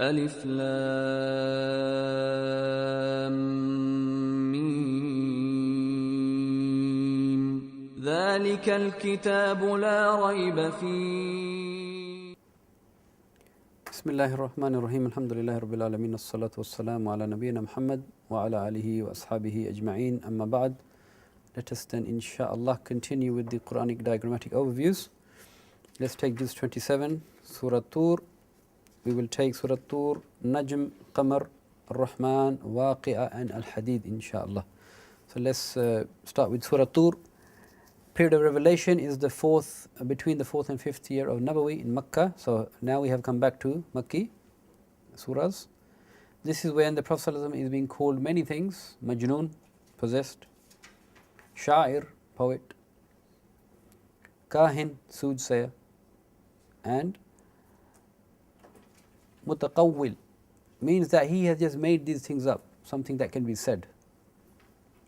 ألف لام ميم ذلك الكتاب لا ريب فيه. بسم الله الرحمن الرحيم. الحمد لله رب العالمين. الصلاة والسلام على نبينا Muhammad وعلى آله وأصحابه أجمعين. أما بعد, let us then inshallah continue with the Quranic diagrammatic overviews. Let's take Juzz 27, Surah Tur. We will take Surah Tur, Najm, Qamar, Ar-Rahman, Waqi'ah and Al-Hadeed inshallah. So let's start with Surah Tur. Period of revelation is the between the 4th and 5th year of Nabawi in Makkah. So now we have come back to Makki surahs. This is when the Prophet ﷺ is being called many things: Majnoon, possessed; Sha'ir, poet; Kahin, soothsayer; and Mutaqawwil, means that he has just made these things up, something that can be said.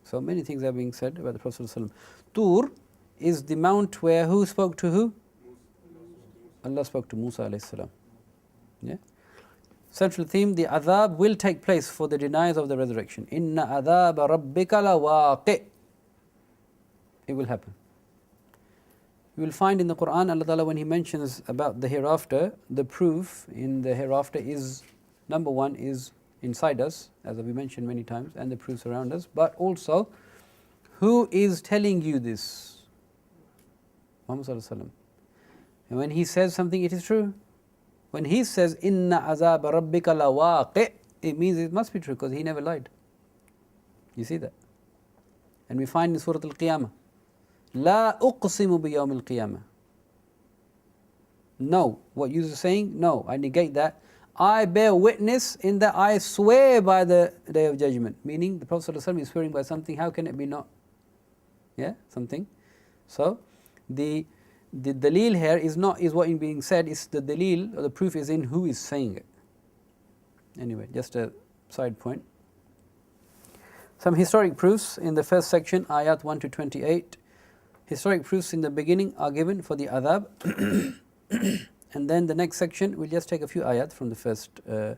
So many things are being said about the Prophet ﷺ. Tur is the mount where who spoke to who? Allah spoke to Musa alayhi salam. Yeah? Central theme: the adhab will take place for the deniers of the resurrection. Inna adhaba rabbika lawaqi'. It will happen. You will find in the Quran, Allah Ta'ala, when He mentions about the hereafter, the proof in the hereafter is, number one, is inside us, as we mentioned many times, and the proofs around us, but also, who is telling you this? Muhammad Sallallahu Alaihi Wasallam. And when he says something, it is true. When he says, Inna azab rabbika lawaqi', it means it must be true because he never lied. You see that? And we find in Surah Al-Qiyamah, La uqsimu bi yawm al-qiyamah. No. What you are saying? No. I negate that. I bear witness in that I swear by the Day of Judgment. Meaning the Prophet ﷺ is swearing by something. How can it be not? Yeah, something. So the dalil here is what is being said. Is the dalil or the proof is in who is saying it. Anyway, just a side point. Some historic proofs in the first section, ayat 1 to 28. Historic proofs in the beginning are given for the adhab. And then the next section, we'll just take a few ayat from the first part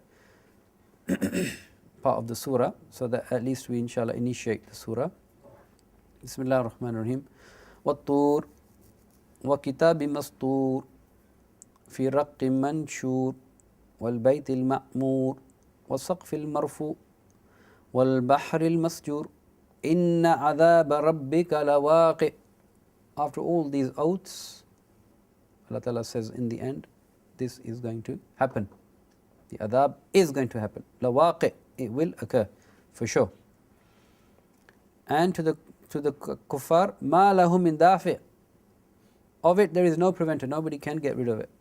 of the surah, so that at least we inshallah initiate the surah. Bismillah ar-Rahman ar-Rahim. وَالطُّورِ وَكِتَابٍ مَسْطُورٍ فِي رَقٍّ مَنْشُورٍ وَالْبَيْتِ الْمَعْمُورِ وَالسَّقْفِ الْمَرْفُوعِ وَالْبَحْرِ الْمَسْجُورِ إِنَّ عَذَابَ رَبِّكَ لَوَاقِعٌ. After all these oaths, Allah Ta'ala says in the end, this is going to happen. The adhab is going to happen. Lawaqi', it will occur, for sure. And to the kuffar, ma lahum min dafi'. Of it there is no preventer, nobody can get rid of it.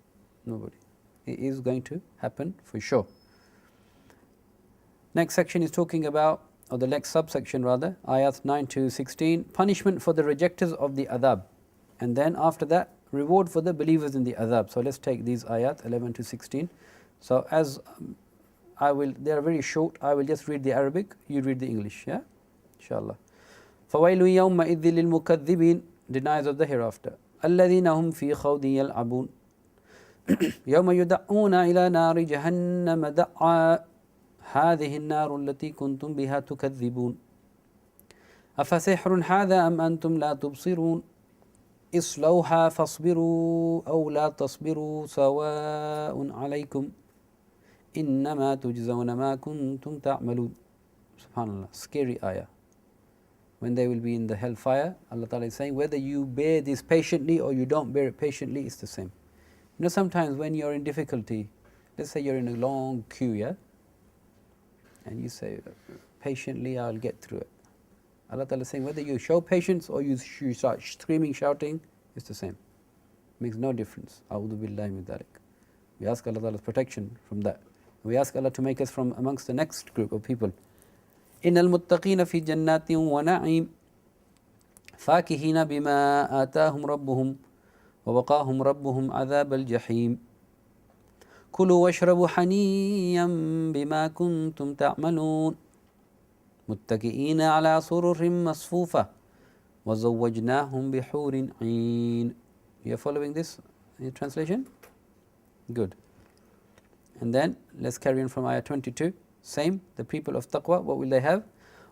Nobody. It is going to happen, for sure. Next section is talking about, or the next subsection rather, ayat 9 to 16, punishment for the rejectors of the adhab. And then after that, reward for the believers in the adhab. So let's take these ayat 11 to 16. So as they are very short, I will just read the Arabic, you read the English, yeah? Inshallah. فَوَيْلٌ يَوْمَئِذٍ لِلْمُكَذِّبِينَ, deniers of the hereafter. الَّذِينَ هُمْ فِي خَوْضٍ يَلْعَبُونَ يَوْمَ يُدَعُّونَ إِلَى نَارِ جَهَنَّمَ دَعًّا هَذِهِ النَّارُ الَّتِي كُنْتُمْ بِهَا تُكَذِّبُونَ أَفَسِحْرٌ هَذَا أَمْ أَنْتُمْ لَا تُبْصِرُونَ اصلوها فاصبروا أو لا تصبروا سواء عليكم إنما تجزون ما كنتم تعملون. Subhanallah, scary ayah. When they will be in the hellfire, Allah Ta'ala is saying, whether you bear this patiently or you don't bear it patiently, it's the same. You know, sometimes when you're in difficulty, let's say you're in a long queue, yeah? And you say, patiently I'll get through it. Allah Ta'ala is saying, whether you show patience or you start screaming, shouting, it's the same. Makes no difference. A'udhu billahi min dhalik. We ask Allah Ta'ala's protection from that. We ask Allah to make us from amongst the next group of people. Innal muttaqina fi jannatin wa na'im fakihina bima atahum rabbuhum wa waqahum rabbuhum adhab al-jahim. Kulu washrabu haniyan bima kuntum ta'malun. متكئين على سرر مصفوفة وزوجناهم بحور عين. You are following this in translation? Good. And then let's carry on from ayah 22. Same, the people of taqwa, what will they have?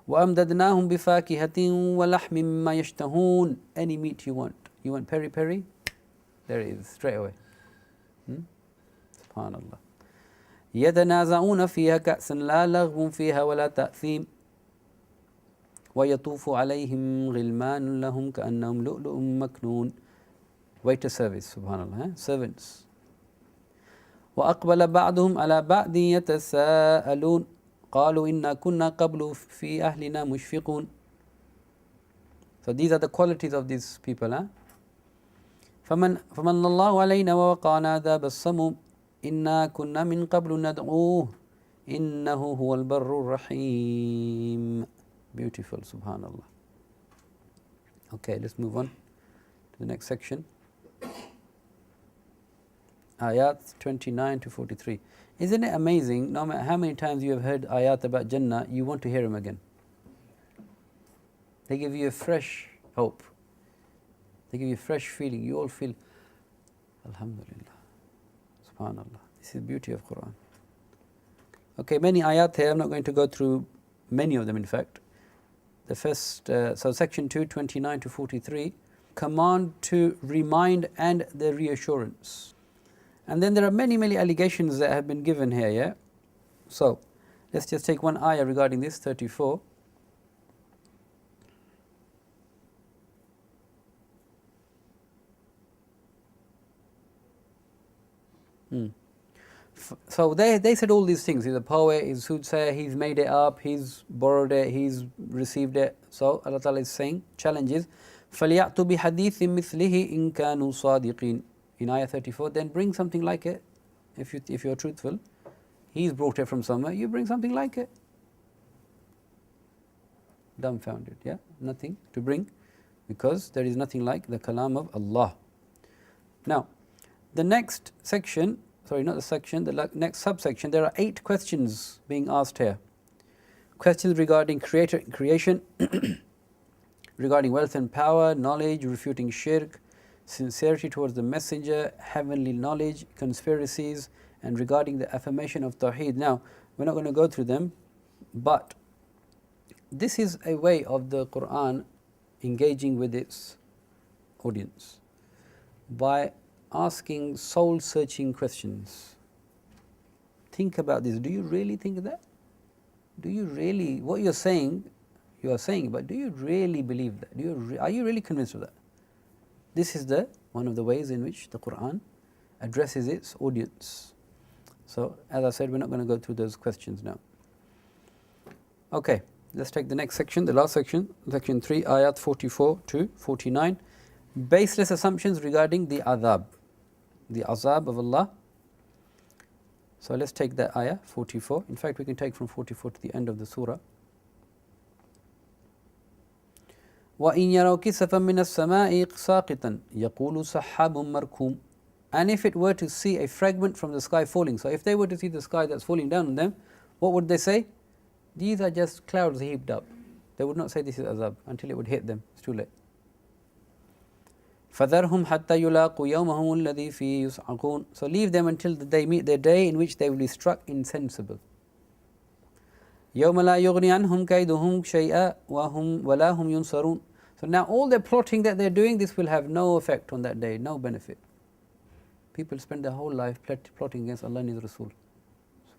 وَأَمْدَدْنَاهُمْ بِفَاكِهَةٍ وَلَحْمٍ مَّا يَشْتَهُونَ. Any meat you want. You want peri peri? There it is, straight away. Subhanallah. يَتَنَازَعُونَ فِيهَا كَأْسًا لَا لَغْوٌ فِيهَا وَلَا تَأْثِيمٌ وَيَطُوفُ عَلَيْهِمْ غِلْمَانٌ لَهُمْ كَأَنَّهُمْ لُؤْلُؤٌ مَكْنُونٌ. Waiter service, subhanallah, servants. وَأَقْبَلَ بَعْضُهُمْ عَلَى بَعْضٍ يَتَسَاءَلُونَ قَالُوا إِنَّا كُنَّا قَبْلُ فِي أَهْلِنَا مُشْفِقُونَ. So these are the qualities of these people. فَمَنَّ اللَّهُ عَلَيْنَا وَوَقَانَا عَذَابَ السَّمُومِ إِنَّا كُنَّا مِن قَبْلُ نَدْعُوهُ إِنَّهُ هُوَ الْبَرُّ الرَّحِيمُ. Beautiful, subhanallah. Okay, let's move on to the next section. Ayat 29 to 43. Isn't it amazing, no matter how many times you have heard ayat about Jannah, you want to hear them again. They give you a fresh hope. They give you a fresh feeling. You all feel, Alhamdulillah, subhanallah. This is the beauty of Quran. Okay, many ayat here. I'm not going to go through many of them, in fact. The first, so section 2, 29 to 43, command to remind and the reassurance. And then there are many, many allegations that have been given here, yeah? So, let's just take one ayah regarding this, 34. So they said all these things. He's a poet, he's a soothsayer, he's made it up, he's borrowed it, he's received it. So Allah Ta'ala is saying, challenges, فَلْيَأْتُ بِحَدِيثٍ مِثْلِهِ إِن كَانُوا صَادِقِينَ. In ayah 34, then bring something like it. If you're truthful, he's brought it from somewhere, you bring something like it. Dumbfounded, yeah? Nothing to bring, because there is nothing like the kalam of Allah. Now, the next section, sorry, not the section, the next subsection, there are 8 questions being asked here. Questions regarding creation, regarding wealth and power, knowledge, refuting shirk, sincerity towards the messenger, heavenly knowledge, conspiracies, and regarding the affirmation of Tawheed. Now, we're not going to go through them, but this is a way of the Quran engaging with its audience by asking soul-searching questions. Think about this. Do you really think that? Do you really, what you're saying, you are saying, but do you really believe that? Are you really convinced of that? This is one of the ways in which the Quran addresses its audience. So, as I said, we're not going to go through those questions now. Okay, let's take the next section, the last section, section 3, ayat 44 to 49. Baseless assumptions regarding the azab of Allah. So let's take that ayah 44. In fact, we can take from 44 to the end of the surah. وَإِنْ يَرَوْا كِسَفًا مِنَ السَّمَاءِ سَاقِطًا يَقُولُ سَحَّابٌ مَرْكُومٌ. And if it were to see a fragment from the sky falling, so if they were to see the sky that's falling down on them, what would they say? These are just clouds heaped up. They would not say this is azab until it would hit them. It's too late. فَذَرْهُمْ حَتَّى يُلَاقُوا يَوْمَهُمُ الَّذِي فِيهِ يُصْعَقُونَ. So leave them until they meet their day in which they will be struck insensible. يَوْمَ لَا يُغْنِي عَنْهُمْ كَيْدُهُمْ شَيْئًا وَلَا هُمْ يُنْصَرُونَ. So now all their plotting that they're doing, this will have no effect on that day, no benefit. People spend their whole life plotting against Allah and His Rasul.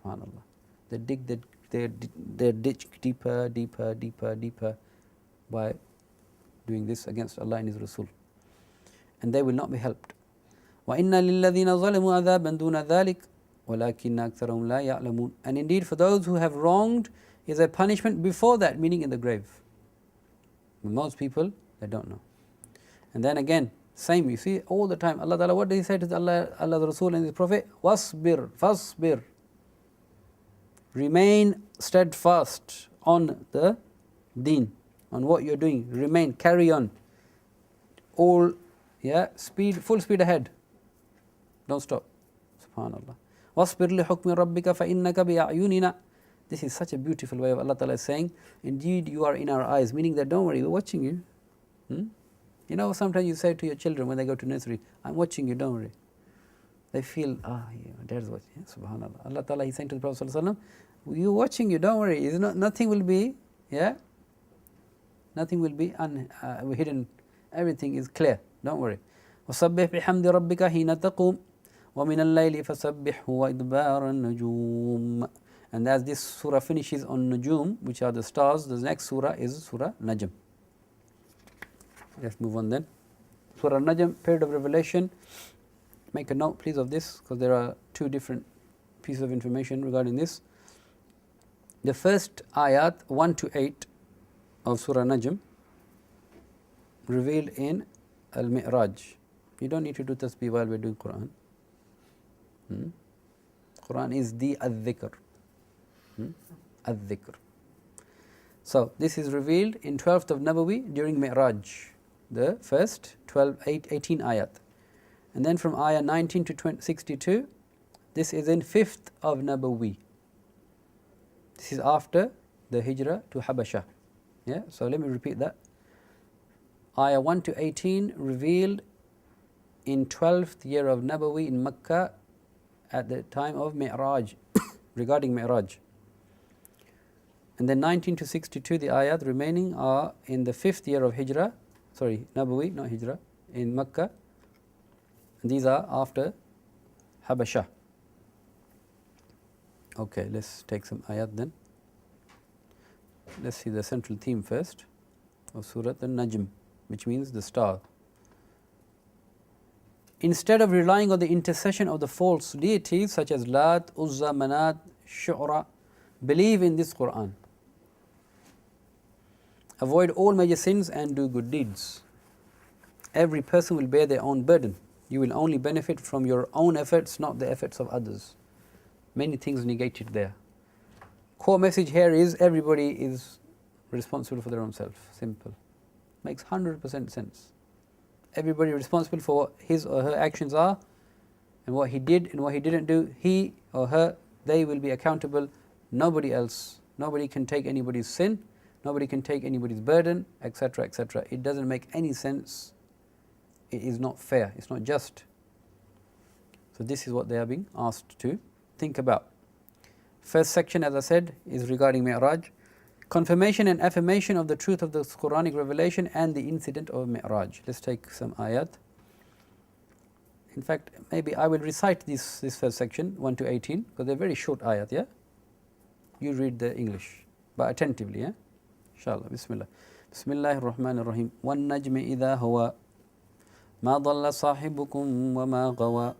SubhanAllah. They dig their ditch deeper, deeper, deeper, deeper by doing this against Allah and His Rasul. And they will not be helped. وَإِنَّ لِلَّذِينَ ظَلَمُوا عَذَابًا دُونَ ذَلِكَ وَلَكِنَّ أَكْثَرَهُمْ لَا يَعْلَمُونَ. And indeed, for those who have wronged, is a punishment before that, meaning in the grave. But most people, they don't know. And then again, same, you see, all the time, Allah Ta'ala, what did He say to Allah, the Rasul and His Prophet? وَاصْبِرْ فَاصْبِرْ. Remain steadfast on the deen, on what you're doing. Remain, carry on. All, full speed ahead. Don't stop. SubhanAllah. وَاصْبِرْ لِحُكْمِ رَبِّكَ فَإِنَّكَ بِأَعْيُنِنَا. This is such a beautiful way of Allah Ta'ala saying, indeed you are in our eyes, meaning that don't worry, we're watching you. You know, sometimes you say to your children when they go to nursery, I'm watching you, don't worry. They feel, that's what, subhanAllah. Allah Ta'ala, He saying to the Prophet ﷺ, you watching you, don't worry, nothing will be, nothing will be hidden, everything is clear, don't worry. وَسَبِّحْ بِحَمْدِ رَبِّكَ حِينَ تَقُومُ وَمِنَ اللَّيْلِ فَسَبِّحْهُ وَإِدْبَارَ النُّجُومِ. And as this surah finishes on Nujum, which are the stars, the next surah is Surah Najm. Let's move on then. Surah Najm, period of revelation. Make a note please of this, because there are two different pieces of information regarding this. The first ayat 1 to 8 of Surah Najm revealed in Al-Mi'raj. You don't need to do tasbih while we're doing Quran. Quran is the Adh-Dhikr. Adh-Dhikr. So this is revealed in 12th of Nabawi during Mi'raj, the first 18 ayat. And then from ayah 19 to 62, this is in 5th of Nabawi. This is after the Hijrah to Habasha. So let me repeat that. Ayah 1 to 18 revealed in 12th year of Nabawi in Makkah at the time of Mi'raj, regarding Mi'raj. And then 19 to 62, the ayat remaining are in the 5th year of Hijrah, Nabawi, not Hijrah, in Makkah. And these are after Habasha. Okay, let's take some ayat then. Let's see the central theme first of Surah An-Najm, which means the star. Instead of relying on the intercession of the false deities such as Lat, Uzza, Manat, Shu'ra, believe in this Quran. Avoid all major sins and do good deeds. Every person will bear their own burden. You will only benefit from your own efforts, not the efforts of others. Many things negated there. Core message here is everybody is responsible for their own self. Simple. Makes 100% sense. Everybody responsible for what his or her actions are, and what he did and what he didn't do. He or her, they will be accountable. Nobody else. Nobody can take anybody's sin. Nobody can take anybody's burden, etc., etc. It doesn't make any sense. It is not fair. It's not just. So this is what they are being asked to think about. First section, as I said, is regarding Mi'raj. Confirmation and affirmation of the truth of the Quranic revelation and the incident of Mi'raj. Let's take some ayat. In fact, maybe I will recite this first section, 1 to 18, because they're very short ayat, yeah? You read the English, but attentively, yeah? Inshallah, Bismillah. Bismillahir Rahmanir Rahim. وَالنَّجْمِ إِذَا هَوَى مَا ضَلَّ صَاحِبُكُمْ وَمَا غَوَى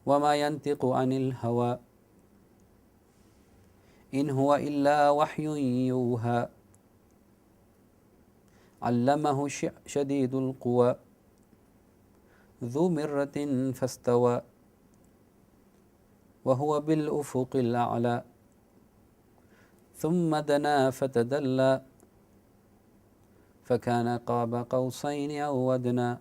وَمَا يَنْطِقُ عَنِ الْهَوَى إِنْ هُوَ إِلَّا وَحْيٌ يُوحَى عَلَّمَهُ شَدِيدُ الْقُوَى ذُو مِرَّةٍ فَاسْتَوَى وَهُوَ بِالْأُفُقِ الْأَعْلَى ثُمَّ دَنَا فَتَدَلَّى فَكَانَ قَابَ قَوْسَيْنِ أَوْ أَدْنَى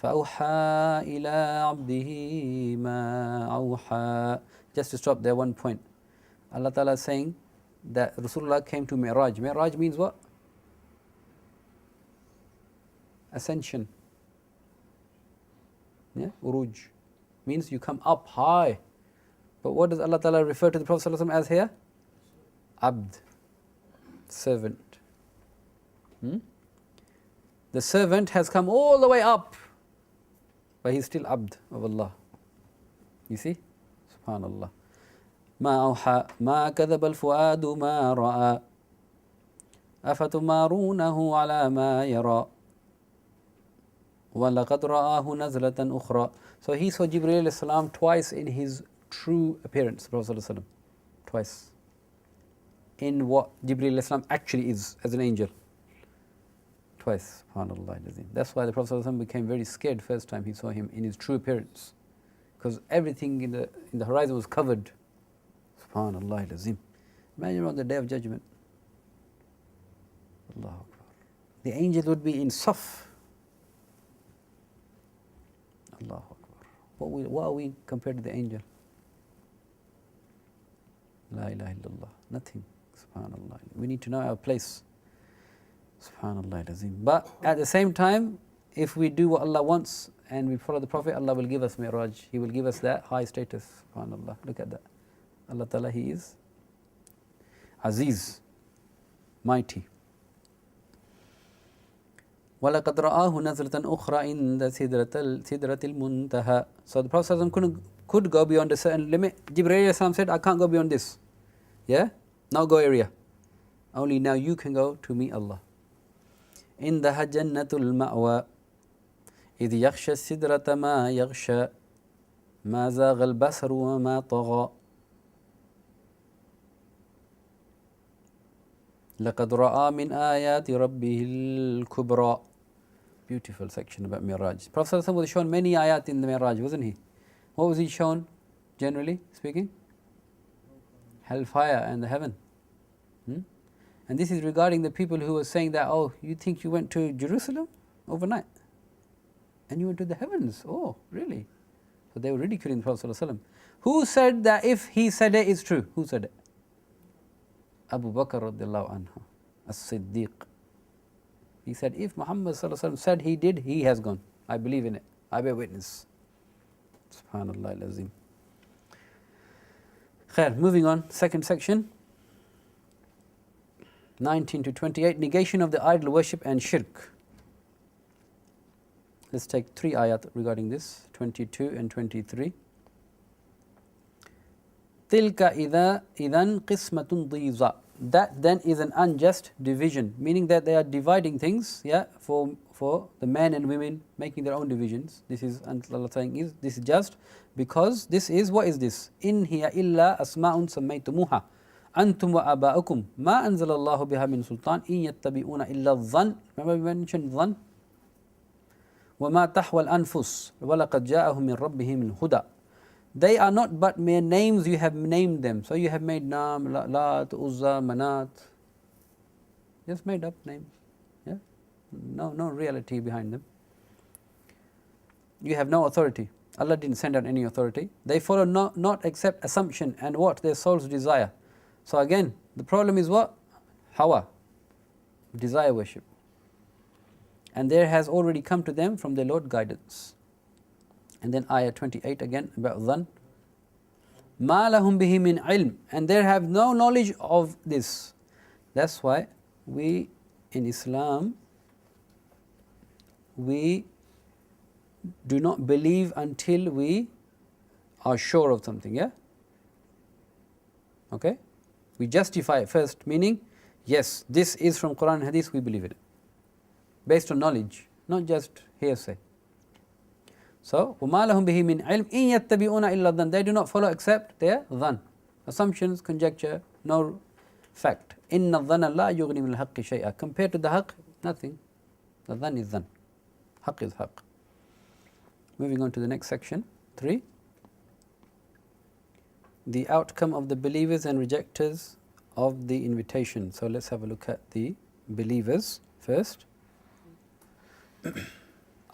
فَأَوْحَى إِلَىٰ عَبْدِهِ مَا أَوْحَى. Just to stop there, one point. Allah Ta'ala is saying that Rasulullah came to Mi'raj. Mi'raj means what? Ascension. Yeah, Uruj. Means you come up high. But what does Allah Ta'ala refer to the Prophet ﷺ as here? Abd. Servant. The servant has come all the way up, but he's still Abd of Allah. You see? Subhanallah. ما أوحى ما كذب الفؤاد ما رأى أفتمارونه على ما يرى وَلَقَدْ رَآهُ نَزْلَةً أُخْرَى. So he saw Jibreel alayhi salam twice in his true appearance, Prophet ﷺ. Twice. In what Jibreel alayhi salam actually is as an angel. Twice. SubhanAllah. That's why the Prophet ﷺ became very scared first time he saw him in his true appearance. Because everything in the horizon was covered. SubhanAllah. Imagine on the Day of Judgment. Allahu Akbar. The angel would be in Saf. Allahu Akbar. What are we compared to the angel? La ilaha illallah. Nothing. SubhanAllah. We need to know our place. SubhanAllah. But at the same time, if we do what Allah wants and we follow the Prophet, Allah will give us Mi'raj. He will give us that high status. SubhanAllah. Look at that. Allah Ta'ala, He is Aziz, mighty. وَلَقَدْ رَآهُ نَزْلَةً أُخْرَى عِنْدَ سِدْرَةِ الْمُنْتَهَى. So the Prophet could go beyond a certain limit. Jibreel said, I can't go beyond this. Yeah? No go area. Only now you can go to meet Allah. عِنْدَهَا جَنَّةُ الْمَأْوَى إِذْ يَغْشَى السِّدْرَةَ مَا يَغْشَى مَا زَاغَ الْبَصَرُ وَمَا طَغَى لَقَدْ رَأَى مِنْ آيَاتِ رَبِّهِ الْكُبْرَى. Beautiful section about Mi'raj. Prophet was shown many ayat in the Mi'raj, wasn't he? What was he shown, generally speaking? Hellfire and the heaven. And this is regarding the people who were saying that, oh, you think you went to Jerusalem overnight? And you went to the heavens? Oh, really? So they were ridiculing the Prophet ﷺ. Who said that if he said it, it's true? Who said it? Abu Bakr radiallahu anhu, as-Siddiq. He said, if Muhammad ﷺ said he did, he has gone. I believe in it. I bear witness. Subhanallah al-Azim. Khair, moving on, second section. 19 to 28, negation of the idol worship and shirk. Let's take 3 ayat regarding this, 22 and 23. تِلْكَ إِذًا قِسْمَةٌ ضِيزَى. That then is an unjust division, meaning that they are dividing things, for the men and women, making their own divisions. This is, Allah saying, this is just because this is, what is this? إِنْ هِيَ إِلَّا أَسْمَاءٌ سَمَّيْتُمُوهَا أَنْتُمْ وَآبَاؤُكُمْ مَا أَنزَلَ اللَّهُ بِهَا مِنْ سُلْطَانٍ إِنْ يَتَّبِعُونَ إِلَّا الظَّنَّ. Remember we mentioned dhann? وَمَا تَحْوَى الْأَنفُسُ وَلَقَدْ جَاءَهُم مِّن رَبِّهِمُ الْهُدَى. They are not but mere names, you have named them. So you have made Nam, Lat, Uzza, Manat. Just made up names. Yeah? No reality behind them. You have no authority. Allah didn't send out any authority. They follow not except assumption and what their souls desire. So again, the problem is what? Hawa. Desire worship. And there has already come to them from their Lord guidance. And then ayah 28 again about dhann. مَا لَهُمْ بِهِ مِنْ عِلْمٍ. And they have no knowledge of this. That's why we in Islam, we do not believe until we are sure of something, yeah? Okay? We justify it first, meaning, yes, this is from Quran and Hadith, we believe it. Based on knowledge, not just hearsay. So, وَمَا لَهُمْ بِهِ مِنْ عِلْمٍ إِنْ يَتَّبِعُونَ إِلَّا الظَّنَّ. They do not follow except their dhann. Assumptions, conjecture, no fact. إِنَّ الظَّنَّ لَا يُغْنِي مِنَ الْحَقِّ شَيْئًا. Compared to the haqq, nothing. The dhann is dhann. Haqq is haqq. Moving on to the next section, 3. The outcome of the believers and rejectors of the invitation. So let's have a look at the believers first.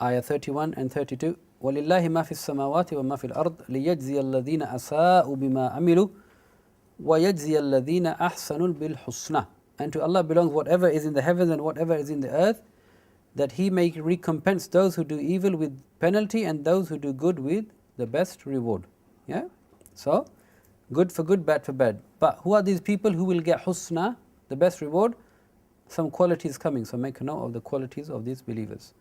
Ayah 31 and 32. وَلِلَّهِ مَا فِي السَّمَاوَاتِ وَمَا فِي الْأَرْضِ لِيَجْزِيَ الَّذِينَ أَسَاءُوا بِمَا عَمِلُوا وَيَجْزِيَ الَّذِينَ أَحْسَنُوا بِالْحُسْنَى. And to Allah belongs whatever is in the heavens and whatever is in the earth, that He may recompense those who do evil with penalty and those who do good with the best reward. Yeah? So, good for good, bad for bad. But who are these people who will get husna, the best reward? Some qualities coming, so make a note of the qualities of these believers.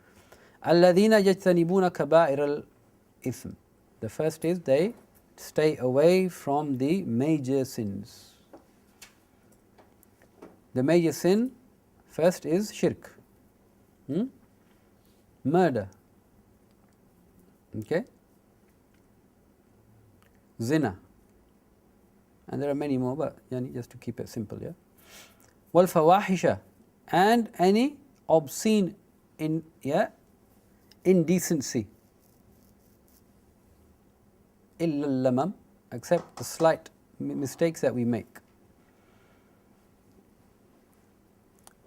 الَّذِينَ يَجْتَنِبُونَ كَبَائِرَ الْإِثْمِ. The first is they stay away from the major sins. The major sin first is shirk. Murder. Okay? Zina. And there are many more, but just to keep it simple, yeah? وَالْفَوَاحِشَ. And any obscene indecency. إِلَّا اللَّمَمْ. Except the slight mistakes that we make.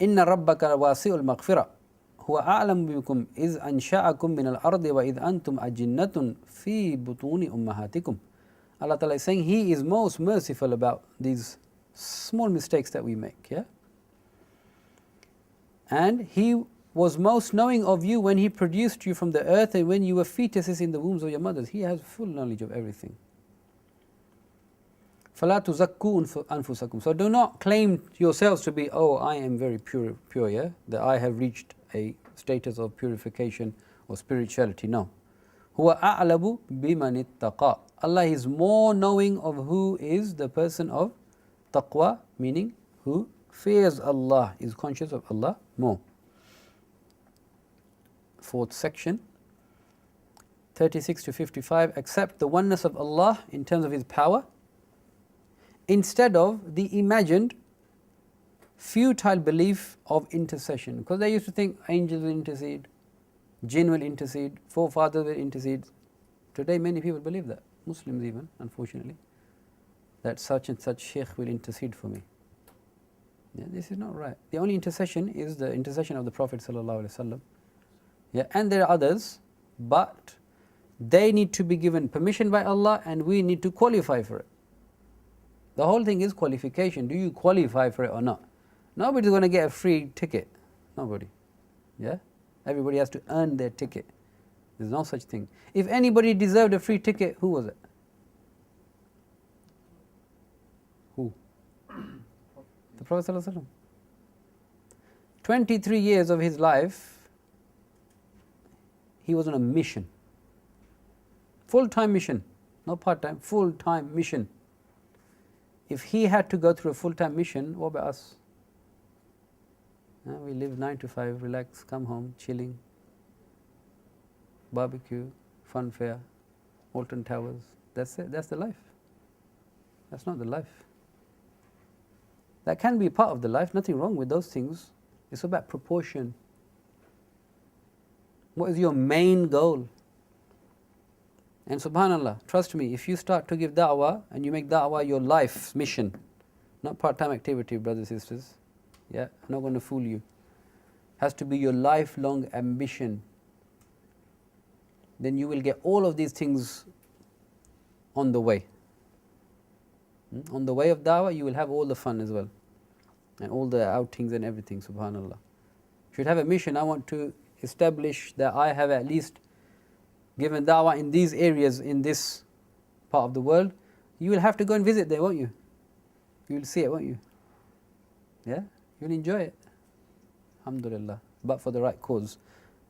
إِنَّ رَبَّكَ وَاسِعُ الْمَغْفِرَةِ هُوَ أَعْلَمُ بِكُمْ إِذْ أَنْشَأَكُم مِّنَ الْأَرْضِ وَإِذْ أَنْتُمْ أَجِنَّةٌ فِي بُطُونِ أُمَّهَاتِكُمْ. Allah Ta'ala is saying He is most merciful about these small mistakes that we make, yeah? And He was most knowing of you when He produced you from the earth and when you were fetuses in the wombs of your mothers. He has full knowledge of everything. فَلَا تُزَكُّوا أَنفُسَكُمْ. So do not claim yourselves to be, oh, I am very pure, yeah, that I have reached a status of purification or spirituality. No. هُوَ أَعْلَبُ بِمَنِ اتَّقَى. Allah is more knowing of who is the person of taqwa, meaning who fears Allah, is conscious of Allah more. Fourth section, 36 to 55, accept the oneness of Allah in terms of His power, instead of the imagined futile belief of intercession. Because they used to think angels will intercede, jinn will intercede, forefathers will intercede. Today many people believe that, Muslims even, unfortunately, that such and such sheikh will intercede for me. Yeah, this is not right. The only intercession is the intercession of the Prophet ﷺ. Yeah, and there are others, but they need to be given permission by Allah and we need to qualify for it. The whole thing is qualification. Do you qualify for it or not? Nobody's going to get a free ticket. Nobody. Yeah? Everybody has to earn their ticket. There's no such thing. If anybody deserved a free ticket, who was it? Who? The Prophet ﷺ. 23 years of his life, he was on a mission. Full-time mission. Not part-time, full-time mission. If he had to go through a full-time mission, what about us? We live 9 to 5, relax, come home, chilling, barbecue, fun fair, Alton Towers. That's it, that's the life. That's not the life. That can be part of the life, nothing wrong with those things. It's about proportion. What is your main goal? And subhanallah, trust me, if you start to give da'wah and you make da'wah your life's mission, not part-time activity, brothers and sisters, yeah, I'm not going to fool you. Has to be your lifelong ambition. Then you will get all of these things on the way. On the way of da'wah, you will have all the fun as well. And all the outings and everything, subhanallah. You should have a mission. I want to establish that I have at least given da'wah in these areas, in this part of the world. You will have to go and visit there, won't you? You will see it, won't you? Yeah? You'll enjoy it. Alhamdulillah. But for the right cause.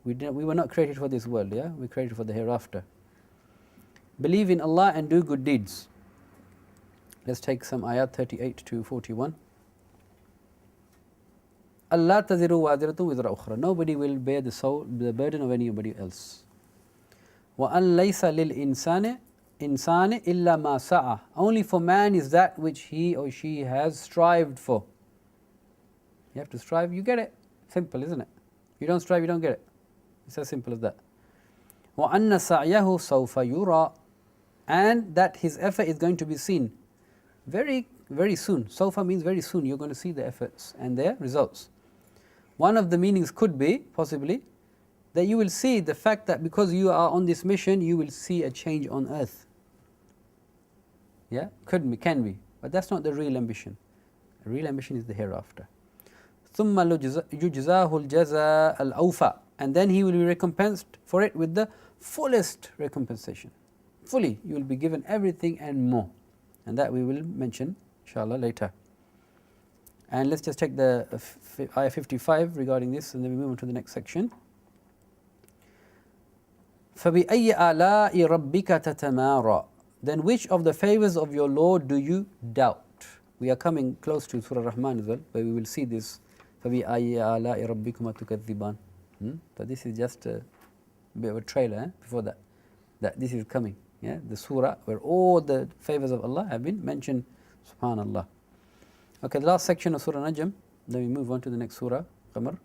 We were not created for this world, yeah? We were created for the hereafter. Believe in Allah and do good deeds. Let's take some ayat 38 to 41. Allah taziru waziratu wizra ukhra. Nobody will bear the burden of anybody else. وَأَنْ لَيْسَ لِلْإِنسَانِ إِنسَانِ إِلَّا مَا سَعَى. Only for man is that which he or she has strived for. You have to strive, you get it. Simple, isn't it? You don't strive, you don't get it. It's as simple as that. وَأَنَّ سَعْيَهُ سَوْفَ يُرَى. And that his effort is going to be seen very, very soon. Sawfa means very soon. You're going to see the efforts and their results. One of the meanings could be, possibly, that you will see the fact that because you are on this mission, you will see a change on earth. Yeah? Could be, can be. But that's not the real ambition. The real ambition is the hereafter. ثُمَّ يُجْزَاهُ الْجَزَاءَ الْأَوْفَى. And then he will be recompensed for it with the fullest recompensation. Fully, you will be given everything and more. And that we will mention, inshallah, later. And let's just take the ayah 55 regarding this, and then we move on to the next section. فَبِأَيِّ آلَاءِ رَبِّكَ تَتَمَارَى. Then which of the favors of your Lord do you doubt? We are coming close to Surah Rahman as well, where we will see this. فَبِأَيِّ آلَاءِ رَبِّكُمَا تُكَذِّبَانِ. But this is just a bit of a trailer before that this is coming. Yeah, the surah where all the favors of Allah have been mentioned. Subhanallah. Okay, the last section of Surah Najm. Then we move on to the next surah, Qamar.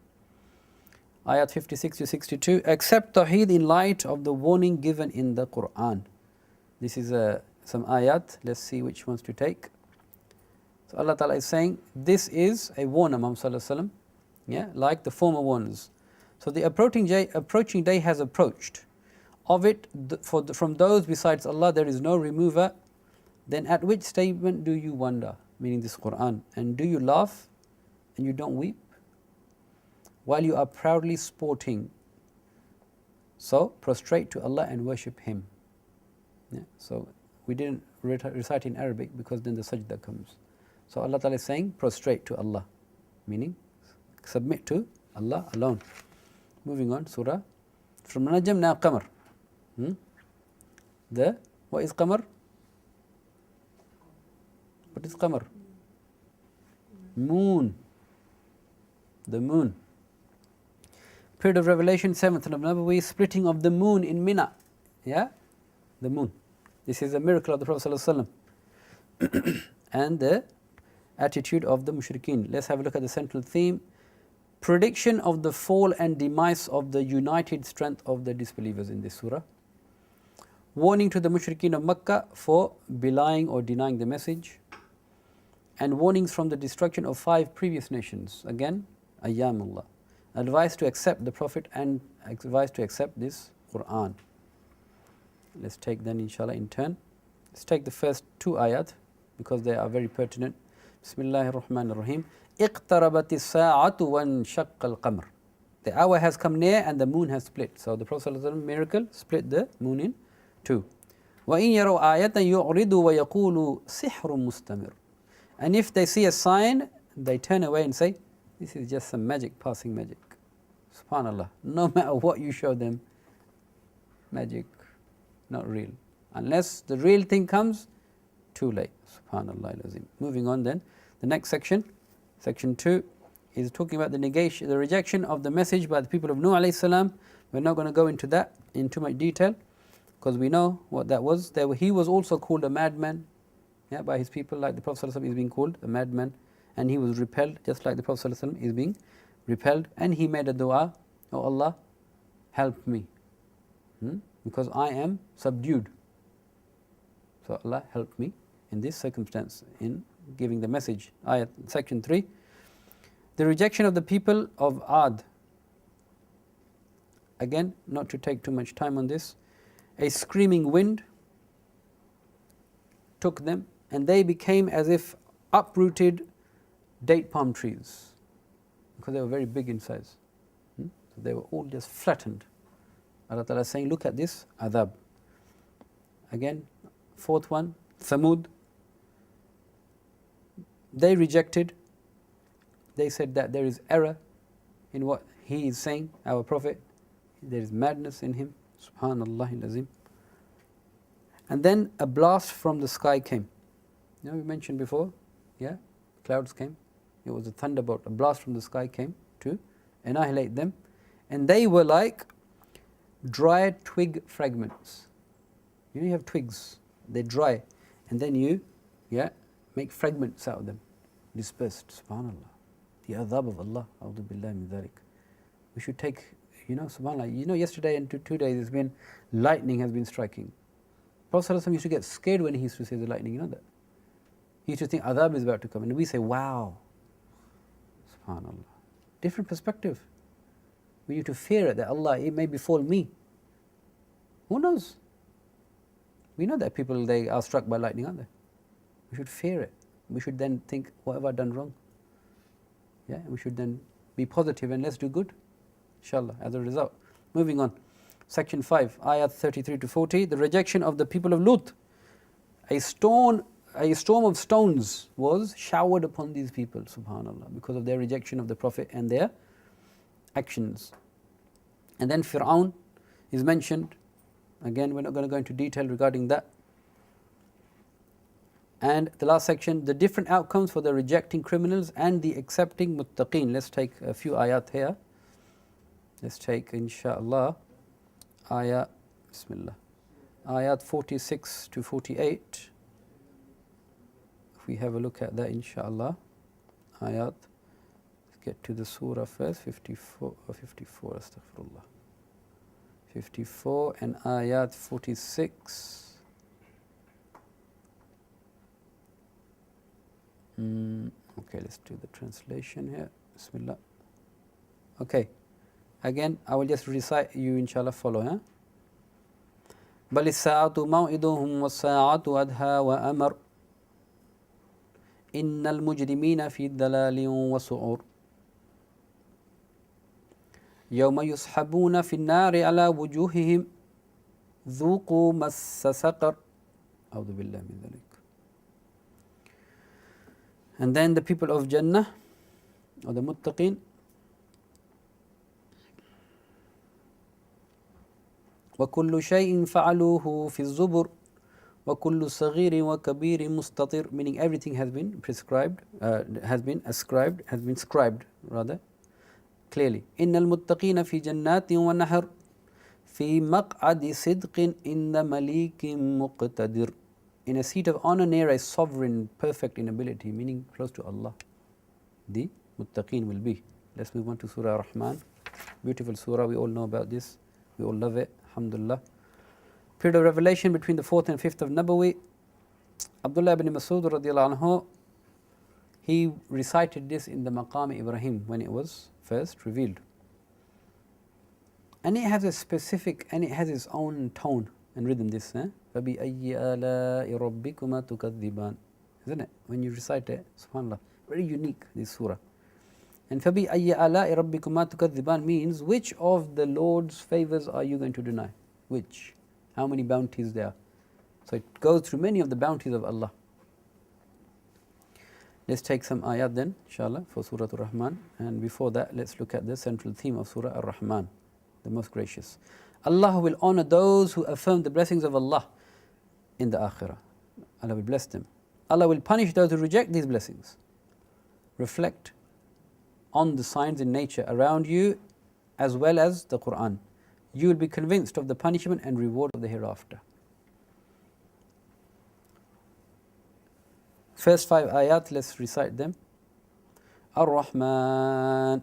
Ayat 56 to 62. Accept Tawheed in light of the warning given in the Quran. This is some ayat. Let's see which ones to take. So Allah Ta'ala is saying, this is a warner, Muhammad Sallallahu Alaihi Wasallam. Yeah, like the former warners. So the approaching day has approached. Of it, from those besides Allah, there is no remover. Then at which statement do you wonder? Meaning this Quran. And do you laugh and you don't weep? while you are proudly sporting. So prostrate to Allah and worship Him. Yeah? So we didn't recite in Arabic because then the sajda comes. So Allah Ta'ala is saying prostrate to Allah, meaning submit to Allah alone. Moving on, surah. From Najm now Qamar. What is Qamar? What is Qamar? Moon. The moon. Period of revelation, 7th of Nabawi, splitting of the moon in Mina. Yeah? The moon. This is a miracle of the Prophet ﷺ. And the attitude of the mushrikeen. Let's have a look at the central theme. Prediction of the fall and demise of the united strength of the disbelievers in this surah. Warning to the mushrikeen of Makkah for belying or denying the message. And warnings from the destruction of 5 previous nations. Again, Ayyamullah. Advice to accept the Prophet and advice to accept this Quran. Let's take then inshallah in turn. Let's take the first 2 ayat because they are very pertinent. Bismillahir Rahmanir Rahim. اقتربت الساعة وانشق القمر. The hour has come near and the moon has split. So the Prophet ﷺ miracle split the moon in 2. وإن يروا آية يعرضوا ويقولوا سحر مستمر. And if they see a sign, they turn away and say, this is just some magic, passing magic. Subhanallah. No matter what you show them, magic, not real. Unless the real thing comes, too late. Subhanallah al-Azim. Moving on then, the next section, section 2, is talking about the negation, the rejection of the message by the people of Nuh alayhi salam. We're not going to go into that in too much detail, because we know what that was. He was also called a madman, yeah, by his people, like the Prophet ﷺ is being called a madman, and he was repelled, just like the Prophet ﷺ is being repelled, and he made a dua, oh Allah, help me, because I am subdued. So Allah help me in this circumstance, in giving the message. Ayat, section 3. The rejection of the people of Ad. Again, not to take too much time on this. A screaming wind took them, and they became as if uprooted date palm trees, because they were very big in size. So they were all just flattened. Allah Ta'ala is saying, look at this adhab. Again, 4th one, Thamud. They rejected. They said that there is error in what he is saying, our Prophet. There is madness in him. Subhanallah al-Azim. And then a blast from the sky came. You know, we mentioned before, yeah, clouds came. It was a thunderbolt. A blast from the sky came to annihilate them. And they were like dry twig fragments. You know, you have twigs, they dry, and then you, make fragments out of them, dispersed. Subhanallah. The adhab of Allah. A'udhu billahi min dhalik. We should take, subhanallah, yesterday and 2 days it's been, lightning has been striking. Prophet ﷺ used to get scared when he used to say the lightning, you know that? He used to think adhab is about to come, and we say, wow. Subhanallah. Different perspective. We need to fear it, that Allah, it may befall me. Who knows? We know that people, they are struck by lightning, aren't they? We should fear it. We should then think, what have I done wrong? Yeah, we should then be positive and let's do good, inshallah, as a result. Moving on. Section 5, ayat 33 to 40, the rejection of the people of Lut. A storm of stones was showered upon these people, subhanallah, because of their rejection of the Prophet and their actions. And then Fir'aun is mentioned. Again, we're not going to go into detail regarding that. And the last section, the different outcomes for the rejecting criminals and the accepting muttaqeen. Let's take a few ayat here. Let's take, inshallah, ayat 46 to 48. If we have a look at that, inshallah, ayat, let's get to the surah first, 54, astaghfirullah. 54 and ayat 46. Okay, let's do the translation here. Bismillah. Okay. Again, I will just recite, you inshallah follow. بل الساعة موعدهم والساعة أدهى وأمر إن المجرمين في ضلال وسعور يوم يسحبون في النار على وجوههم ذوقوا مس سقر أعوذ بالله من ذلك. And then the people of Jannah, or the muttaqin, وَكُلُّ شَيْءٍ فَعَلُوهُ فِي الزُّبُرِ وَكُلُّ صَغِيرٍ وَكَبِيرٍ مُسْتَطِرٍ, meaning everything has been prescribed, has been scribed rather, clearly. إِنَّ الْمُتَّقِينَ فِي جَنَّاتٍ وَنَهَرٍ فِي مَقْعَدِ صِدْقٍ إِنَّ مَلِيكٍ مُقْتَدِرٍ, in a seat of honor near a sovereign perfect in ability, meaning close to Allah. The muttaqeen will be. Let's move on to Surah Ar-Rahman. Beautiful surah, we all know about this, we all love it, alhamdulillah. Period of revelation between the 4th and 5th of Nabawi. Abdullah ibn Masud radiallahu anhu, he recited this in the Maqam Ibrahim when it was first revealed. And it has a specific, and it has its own tone and rhythm, this. فَبِأَيِّ آلَاءِ رَبِّكُمَا تُكَذِّبَانِ, isn't it? When you recite it, subhanAllah, very unique, this surah. And فَبِأَيِّ آلَاءِ رَبِّكُمَا تُكَذِّبَانِ means, which of the Lord's favors are you going to deny? Which? How many bounties there are? So it goes through many of the bounties of Allah. Let's take some ayat then, inshallah, for Surah Ar-Rahman. And before that, let's look at the central theme of Surah Ar-Rahman, the most gracious. Allah will honor those who affirm the blessings of Allah in the Akhirah. Allah will bless them. Allah will punish those who reject these blessings. Reflect on the signs in nature around you as well as the Quran. You will be convinced of the punishment and reward of the hereafter. First 5 ayat, let's recite them. Ar-Rahman,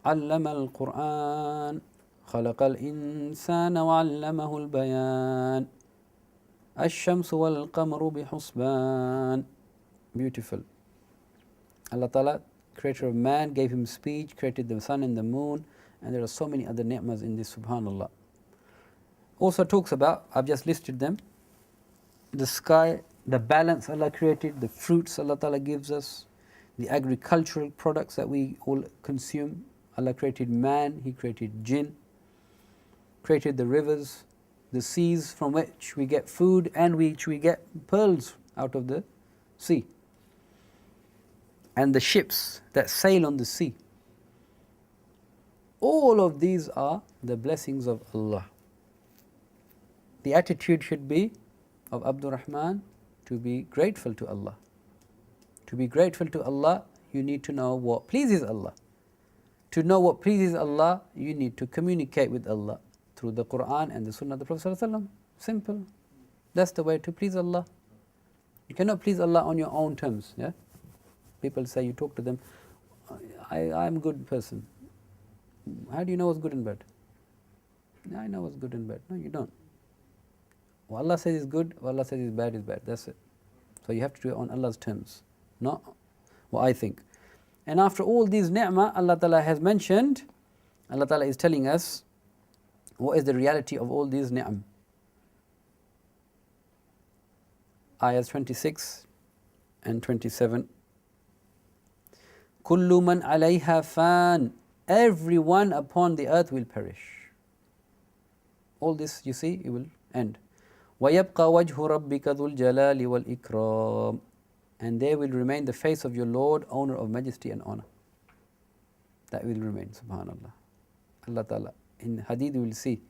Allama al-Quran, خلق الإنسان وعلمه البيان الشمس والقمر بحسبان. Beautiful. Allah Ta'ala, creator of man, gave him speech, created the sun and the moon, and there are so many other ni'mas in this, subhanallah. Also talks about, I've just listed them, the sky, the balance Allah created, the fruits Allah Ta'ala gives us, the agricultural products that we all consume. Allah created man, He created jinn, created the rivers, the seas from which we get food and which we get pearls out of the sea, and the ships that sail on the sea. All of these are the blessings of Allah. The attitude should be of Abdur Rahman to be grateful to Allah. To be grateful to Allah, you need to know what pleases Allah. To know what pleases Allah, you need to communicate with Allah through the Quran and the Sunnah of the Prophet ﷺ. Simple. That's the way to please Allah. You cannot please Allah on your own terms. Yeah? People say, you talk to them, I'm a good person. How do you know what's good and bad? I know what's good and bad. No, you don't. What Allah says is good, what Allah says is bad is bad. That's it. So you have to do it on Allah's terms, not what I think. And after all these ni'mah Allah Ta'ala has mentioned, Allah Ta'ala is telling us what is the reality of all these ni'am. Ayahs 26 and 27. Kullu man alayha fan, everyone upon the earth will perish. All this, you see, it will end. وَيَبْقَى وَجْهُ رَبِّكَ ذُو الْجَلَالِ وَالْإِكْرَامِ, and there will remain the face of your Lord, owner of majesty and honor. That will remain, subhanallah. Allah Ta'ala, in Hadeed we will see,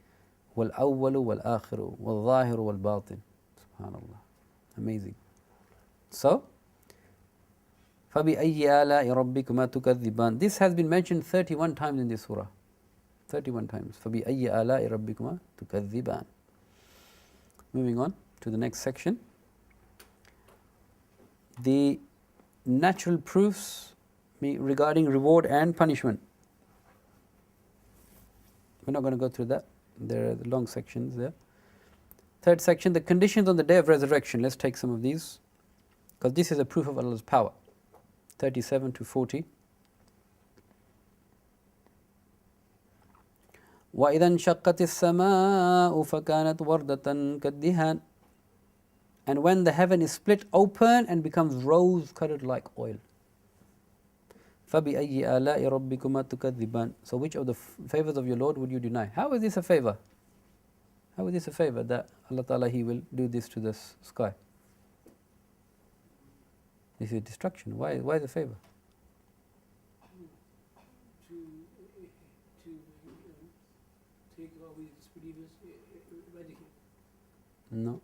وَالْأَوَّلُ وَالْآخِرُ وَالظَّاهِرُ وَالْبَاطِنُ. Subhanallah. Amazing. So, فَبِأَيِّ آلَاءِ رَبِّكُمَا تُكَذِّبَانِ, this has been mentioned 31 times in this surah. 31 times. فَبِأَيِّ آلَاءِ رَبِّكُمَا تُكَذِّبَانِ. Moving on to the next section. The natural proofs regarding reward and punishment. We're not going to go through that. There are the long sections there. Third section, the conditions on the day of resurrection. Let's take some of these, because this is a proof of Allah's power. 37 to 40. وَإِذَا انشَقَّتِ السَّمَاءُ فَكَانَتْ وَرْدَةً كَالدِّهَانِ, and when the heaven is split open and becomes rose-colored like oil. فَبِأَيِّ آلَاءِ رَبِّكُمَا تُكَذِّبَانِ. So which of the favors of your Lord would you deny? How is this a favor? How is this a favor that Allah Ta'ala He will do this to the sky? This is destruction. Why the favor? To take away the disbelievers, eradicate. No.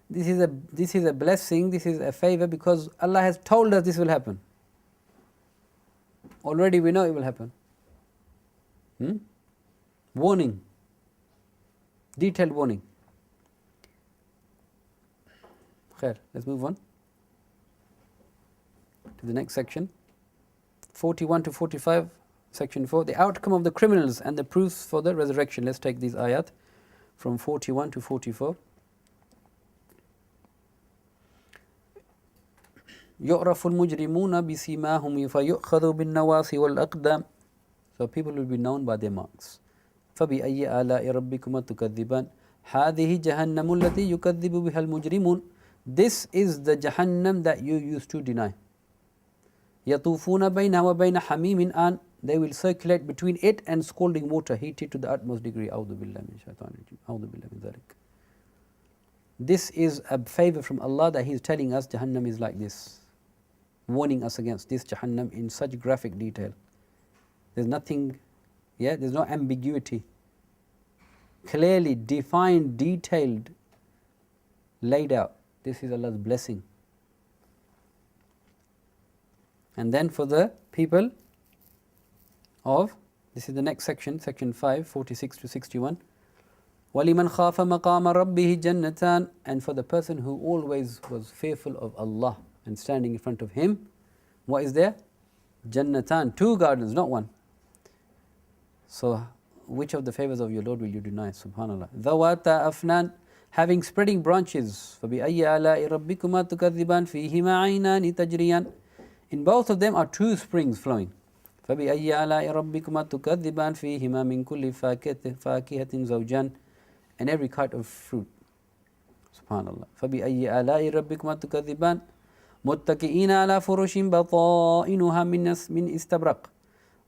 This is a blessing, this is a favor because Allah has told us this will happen. Already we know it will happen. Warning. Detailed warning. Khair, let's move on to the next section. 41 to 45, section 4. The outcome of the criminals and the proofs for the resurrection. Let's take these ayat from 41 to 44. يُعْرَفُ الْمُجْرِمُونَ بِسِيمَاهُمْ فَيُؤْخَذُ بِالنَّوَاصِ وَالْأَقْدَامِ. So people will be known by their marks. فَبِأَيِّ آلَاءِ رَبِّكُمَا تُكَذِّبَانِ هَذِهِ جَهَنَّمُ الَّتِي يُكَذِّبُ بِهَا الْمُجْرِمُونَ. This is the Jahannam that you used to deny. يَطُوفُونَ بَيْنَهَا وَبَيْنَ حَمِيمٍ آنٍ. They will circulate between it and scalding water, heated to the utmost degree. أعوذ بالله من الشيطان الرجيم. أعوذ بالله من ذلك. This is a favor from Allah that He is telling us Jahannam is like this, warning us against this Jahannam in such graphic detail. There's nothing, there's no ambiguity. Clearly defined, detailed, laid out. This is Allah's blessing. And then for the people of, this is the next section, section 5, 46 to 61. وَلِمَنْ خَافَ مَقَامَ رَبِّهِ جَنَّتَانِ. And for the person who always was fearful of Allah and standing in front of Him, what is there? Jannatan, 2 gardens, not 1. So, which of the favors of your Lord will you deny? Subhanallah. ذَوَاتَا أَفْنَانِ. Having spreading branches. فَبِأَيِّ آلَاءِ رَبِّكُمَا تُكَذِّبَانِ فِيهِمَا عَيْنَانِ تَجْرِيَانِ. In both of them are 2 springs flowing. فَبِأَيِّ آلَاءِ رَبِّكُمَا تُكَذِّبَانِ فِيهِمَا مِنْ كُلِّ فَاكِهَةٍ زَوْجَانِ. And every kind of fruit. Subhanallah. فَبِأَيِّ آلَاءِ رَبِّكُمَا تُكَذِّبَانِ مُتَّكِئِينَ عَلَى فُرُشٍ بَطَائِنُهَا مِنْ إِسْتَبْرَقٍ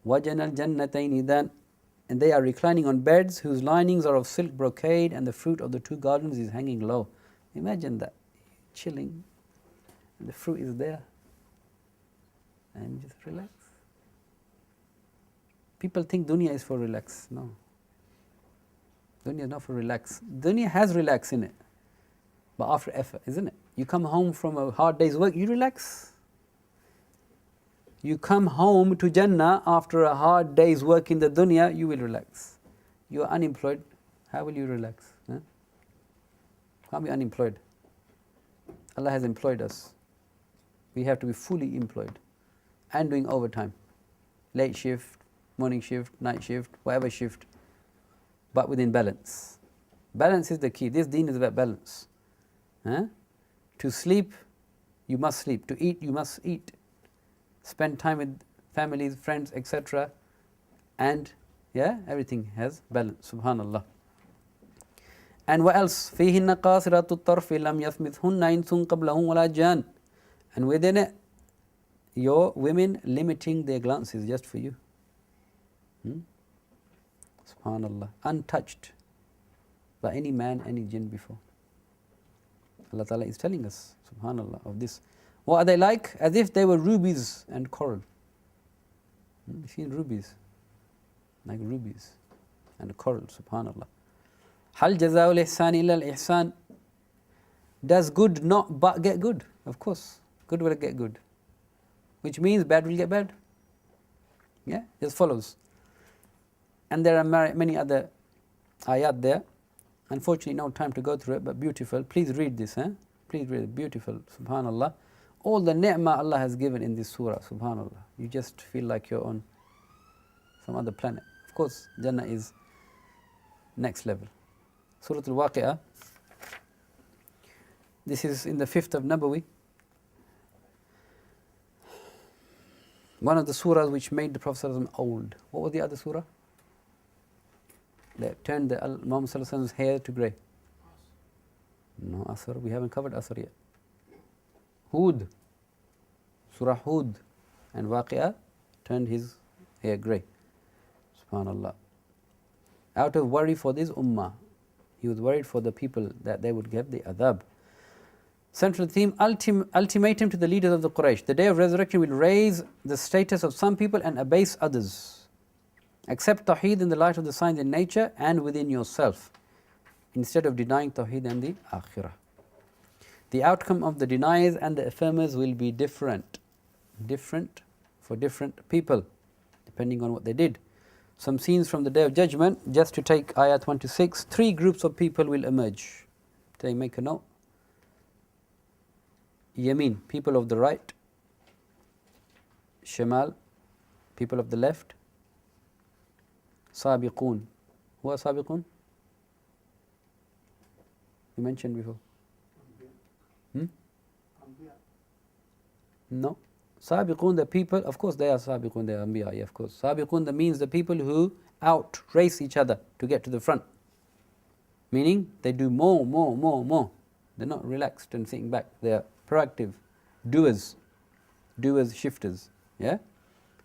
وَجَنَى الْجَنَّتَيْنِ دَانٍ. And they are reclining on beds whose linings are of silk brocade, and the fruit of the 2 gardens is hanging low. Imagine that. Chilling. And the fruit is there. And just relax. People think dunya is for relax. No. Dunya is not for relax. Dunya has relax in it, but after effort, isn't it? You come home from a hard day's work, you relax. You come home to Jannah after a hard day's work in the dunya, you will relax. You are unemployed, how will you relax? Can't be unemployed. Allah has employed us. We have to be fully employed and doing overtime. Late shift, morning shift, night shift, whatever shift, but within balance. Balance is the key. This deen is about balance. To sleep, you must sleep. To eat, you must eat. Spend time with families, friends, etc. And everything has balance. Subhanallah. And what else? فِيهِنَّ قَاصِرَاتُ الطَّرْفِ لَمْ يَثْمِثْهُنَّ إِنسٌ قَبْلَهُمْ وَلَا جَانٌ. And within it, your women limiting their glances just for you. Subhanallah. Untouched by any man, any jinn before. Allah Ta'ala is telling us, subhanallah, of this. What are they like? As if they were rubies and coral. You've seen rubies? Like rubies and coral, subhanallah. Hal jazaa'ul ihsan illa al-ihsan. Does good not but get good? Of course, good will get good. Which means bad will get bad. Just follows. And there are many other ayat there. Unfortunately, no time to go through it, but beautiful. Please read this. Please read it. Beautiful. Subhanallah. All the ni'mah Allah has given in this surah. Subhanallah. You just feel like you're on some other planet. Of course, Jannah is next level. Surah Al-Waqi'ah. This is in the 5th of Nabawi. One of the surahs which made the Prophet ﷺ old. What was the other surah? That turned the Muhammad ﷺ's hair to grey. No, we haven't covered Asr yet. Hud. Surah Hud and Waqi'ah turned his hair grey. Subhanallah. Out of worry for this ummah. He was worried for the people that they would get the adhab. Central theme, ultimatum to the leaders of the Quraysh. The day of resurrection will raise the status of some people and abase others. Accept Tawheed in the light of the signs in nature and within yourself, instead of denying Tawheed and the Akhirah. The outcome of the deniers and the affirmers will be different. Different for different people, depending on what they did. Some scenes from the Day of Judgment, just to take ayat 1 to 6, 3 groups of people will emerge. They make a note. Yameen, people of the right. Shimal, people of the left. Sabiqun. Who are Sabiqun? You mentioned before. No. Sabiqun, the people, of course they are Sabiqun, they are Anbiya, yeah, of course. Sabiqun, that means the people who outrace each other to get to the front. Meaning, they do more. They're not relaxed and sitting back. They are proactive, doers, shifters. Yeah?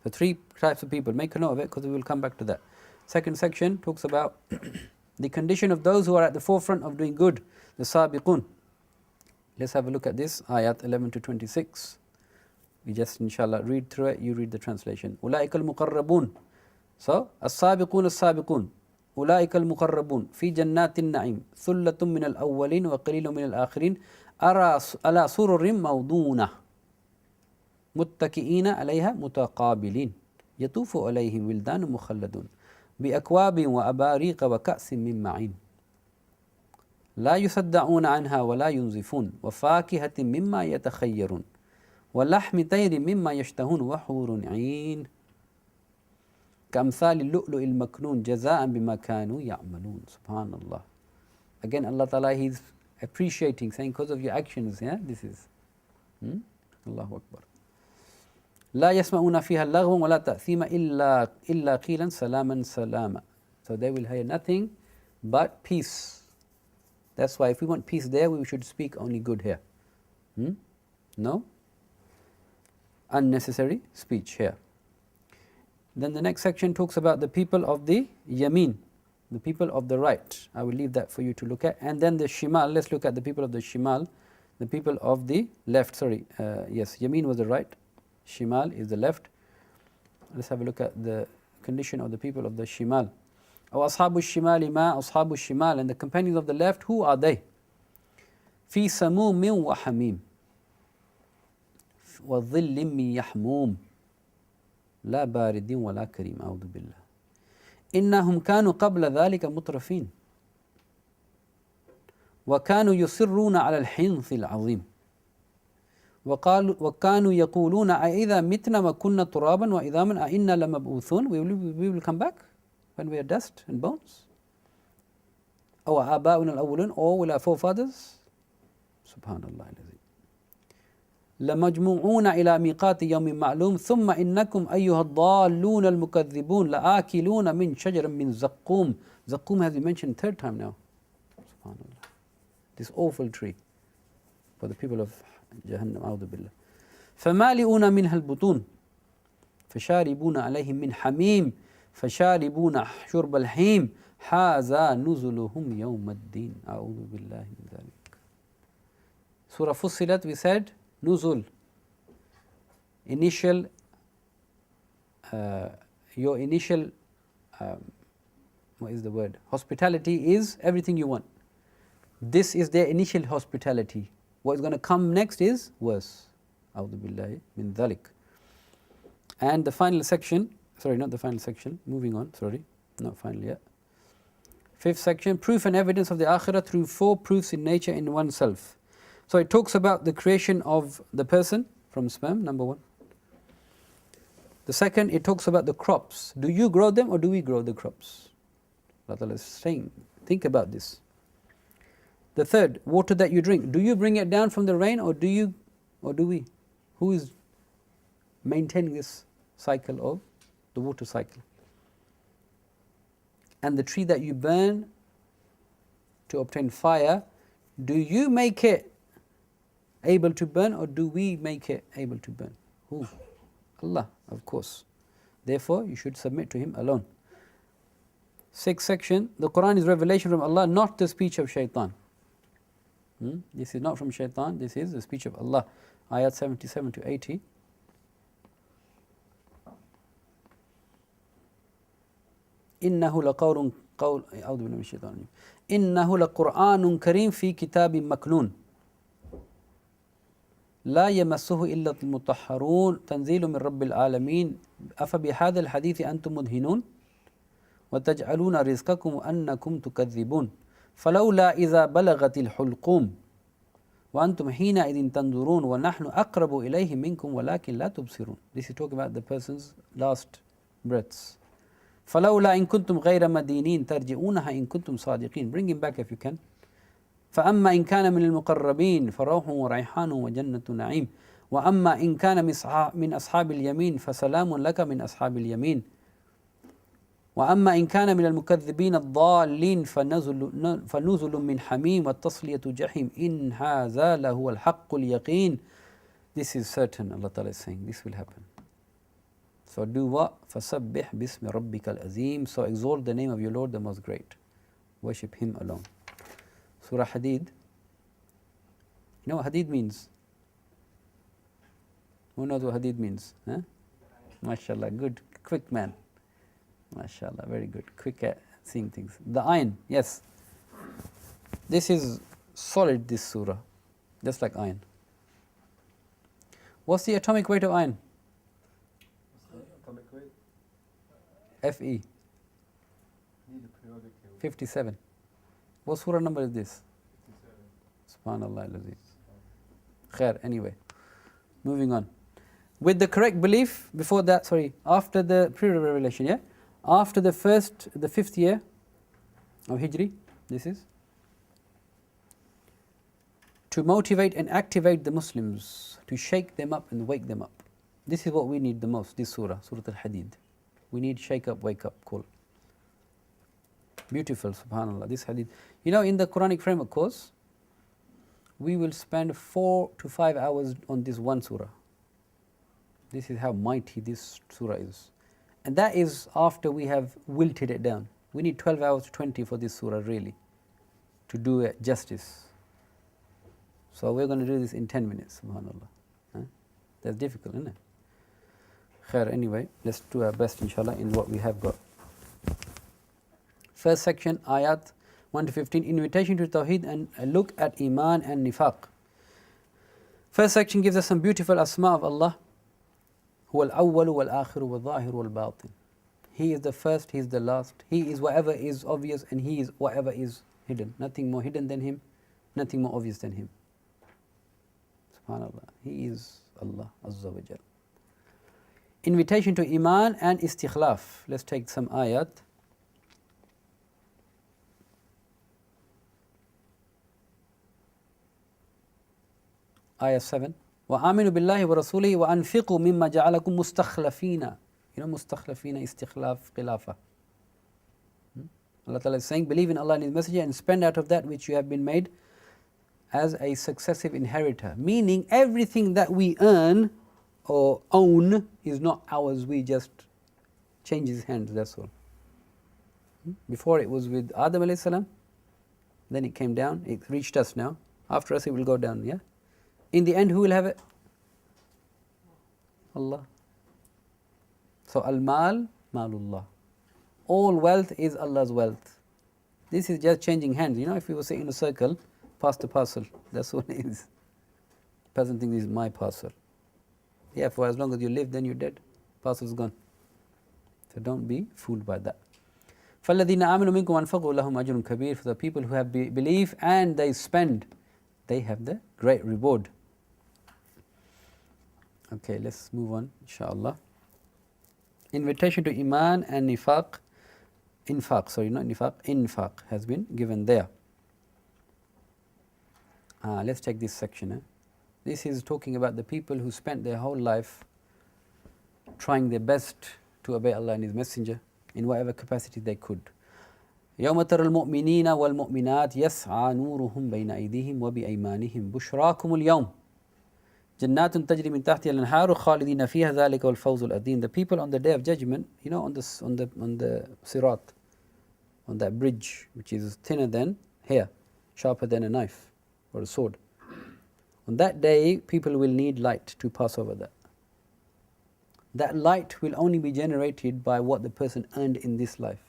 The 3 types of people. Make a note of it because we will come back to that. Second section talks about the condition of those who are at the forefront of doing good, the Sabiqun. Let's have a look at this, ayat 11 to 26. We just inshallah read through it, you read the translation. أولئك المقربون. So, السابقون السابقون. أولئك المقربون في جنات النعيم ثلة من الأولين وقليل من الآخرين على سرر موضونة متكئين عليها متقابلين يطوف عليهم ولدان مخلدون بأكواب وأباريق وكأس من معين لا يصدعون عنها ولا ينزفون وفاكهة مما يتخيرون ولحم طير مما يشتهون وحور عين كأمثال اللؤلؤ المكنون جزاء بما كانوا يعملون. Subhanallah. Again, Allah Ta'ala, He's appreciating, saying, because of your actions, yeah, this is. Allahu Akbar. لا يسمعون فيها اللغو ولا تأثيم إلا قيلا سلاما سلاما. So they will hear nothing but peace. That's why if we want peace there, we should speak only good here. No unnecessary speech here. Then the next section talks about the people of the Yameen, the people of the right. I will leave that for you to look at. And then the Shimal, let's look at the people of the Shimal, the people of the left. Yes, Yameen was the right, Shimal is the left. Let's have a look at the condition of the people of the Shimal. أو أصحاب الشمال ما أصحاب الشمال, and the companions of the left, who are they? في سموم وحميم وظل من يحموم لا بارد ولا كريم أعوذ بالله إنهم كانوا قبل ذلك مترفين وكانوا يصرون على الحنث العظيم وكانوا يقولون أإذا متنا وكنا ترابا وعظاما أإنا لمبعوثون, we will come back when we are dust and bones. أو آباؤنا الأولون, or will our forefathers? Subhanallah. لمجموعون إلى ميقات يوم معلوم ثم إنكم أيها الضالون المكذبون لآكلون من شجر من زقوم. Zaqum has been mentioned 3rd time now. Subhanallah. This awful tree for the people of Jahannam. أعوذ بالله. فمالئون منها البطون فشاربون عليهم من حميم فشاربون شرب الحيم هذا نزلهم يوم الدين. أعوذ بالله من ذلك. Surah Fussilat, we said Nuzul, initial, your initial, what is the word? Hospitality is everything you want. This is their initial hospitality. What is going to come next is worse. A'udhu billahi min dhalik. And the final section, not the final section, moving on, not final yet. 5th section, proof and evidence of the Akhirah through 4 proofs in nature in oneself. So it talks about the creation of the person from sperm, number 1. The second, it talks about the crops. Do you grow them or do we grow the crops? Allah Ta'ala is saying, think about this. The third, water that you drink. Do you bring it down from the rain or do we? Who is maintaining this cycle of the water cycle? And the tree that you burn to obtain fire, do you make it able to burn or do we make it able to burn? Who? Allah, of course. Therefore, you should submit to Him alone. Sixth section, the Quran is revelation from Allah, not the speech of shaitan. This is not from shaitan, this is the speech of Allah. Ayat 77 to 80. إنه لقول أعوذ بالله من الشيطان الرجيم إنه لقرآن كريم في كتاب مكنون لا يمسه إلا المطهرون تنزيل من رب العالمين أفبهذا الحديث أنتم مدهنون وتجعلون رزقكم أنكم تكذبون فلولا إذا بلغت الحلقوم وأنتم حينئذ تنظرون ونحن أقرب إليه منكم ولكن لا تبصرون. This is talking about the person's last breaths. فلولا إن كنتم غير مدينين ترجعونها إن كنتم صادقين. Bring him back if you can. فأما إن كان من المقربين فروح وريحان وجنة نعيم وأما إن كان من أصحاب اليمين فسلام لك من أصحاب اليمين وأما إن كان من المكذبين الضالين فنزل من حميم والتصلية جحيم إن هذا لهو الحق اليقين. This is certain, Allah Ta'ala is saying, this will happen. So do what? فَسَبِّحْ بِاسْمِ رَبِّكَ الْعَظِيمِ. So exalt the name of your Lord the Most Great. Worship Him alone. Surah Hadeed. You know what Hadeed means? Who knows what Hadeed means? Huh? MashaAllah, good, quick man. MashaAllah, very good, quick at seeing things. The iron, yes. This is solid, this surah, just like iron. What's the atomic weight of iron? Atomic weight? Fe. 57. What surah number is this? 57. Subhanallah al-Azim. Khair, anyway. Moving on. With the correct belief, before that, after the period of revelation, yeah? After the 5th year of Hijri, this is to motivate and activate the Muslims, to shake them up and wake them up. This is what we need the most, this surah, Surah Al-Hadeed. We need shake up, wake up call. Beautiful, subhanAllah, this hadith. You know, in the Quranic framework course, we will spend 4 to 5 hours on this one surah. This is how mighty this surah is. And that is after we have wilted it down. We need 12 hours to 20 for this surah really, to do it justice. So we're going to do this in 10 minutes, subhanAllah. That's difficult, isn't it? Khair, anyway, let's do our best inshallah in what we have got. First section, ayat 1 to 15, invitation to Tawheed and a look at Iman and Nifaq. First section gives us some beautiful asma of Allah. هو الأول والآخر والظاهر والباطن. He is the first, He is the last. He is whatever is obvious and He is whatever is hidden. Nothing more hidden than Him, nothing more obvious than Him. SubhanAllah. He is Allah Azza wa Jal. Invitation to Iman and Istikhlaf. Let's take some ayat. Ayah 7. وآمنوا بالله ورسوله وأنفقوا مما جعلكم مستخلفين. You know, mustakhlafina, istikhlaf, khilafah. Allah Ta'ala is saying, believe in Allah and His Messenger and spend out of that which you have been made as a successive inheritor. Meaning, everything that we earn or own is not ours, we just change His hands, that's all. Before it was with Adam alayhi salam, then it came down, it reached us now. After us it will go down, yeah? In the end, who will have it? Allah. So, al-mal, malullah. All wealth is Allah's wealth. This is just changing hands. You know, if we were sitting in a circle, pass the parcel. That's what it is. Person thinks this is my parcel. Yeah, for as long as you live, then you're dead. Parcel's gone. So don't be fooled by that. فَالَّذِينَ آمَنُوا مِنْكُمْ وَأَنْفَقُوا لَهُمْ أَجْرٌ كَبِيرٌ. For the people who have belief and they spend, they have the great reward. Okay, let's move on, inshallah. Invitation to Iman and Nifaq, Infaq has been given there. Let's take this section. This is talking about the people who spent their whole life trying their best to obey Allah and His Messenger in whatever capacity they could. يوم ترى المؤمنين والمؤمنات يسعى نورهم بين أيديهم وبأيمانهم بشراكم اليوم جنات تجري من تحتها الأنهار خالدين فيها ذلك والفوز العظيم. The people on the day of judgment, you know, on the sirat, on that bridge which is thinner than hair, sharper than a knife or a sword. On that day, people will need light to pass over that. That light will only be generated by what the person earned in this life.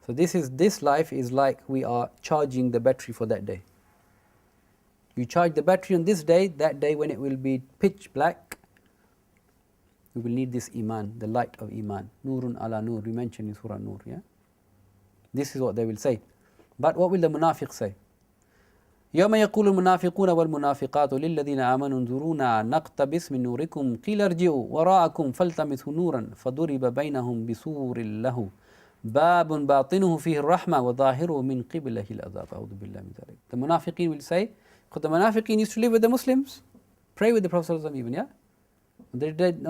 So this life is like we are charging the battery for that day. You charge the battery on this day, that day when it will be pitch black, you will need this iman, the light of iman. Nurun ala nur, we mentioned in Surah Nur, yeah? This is what they will say. But what will the munafiq say? يوم يقول المنافقون والمنافقات للذين آمنوا انظرونا نقتبس من نوركم قيل ارجعوا وراءكم فالتمسوا نورا فضرب بينهم بسور له باب باطنه فيه الرحمة وظاهره من قبله العذاب. أعوذ بالله من ذلك. The munafiqeen will say, because the munafiqeen used to live with the Muslims, pray with the Prophet even, yeah? On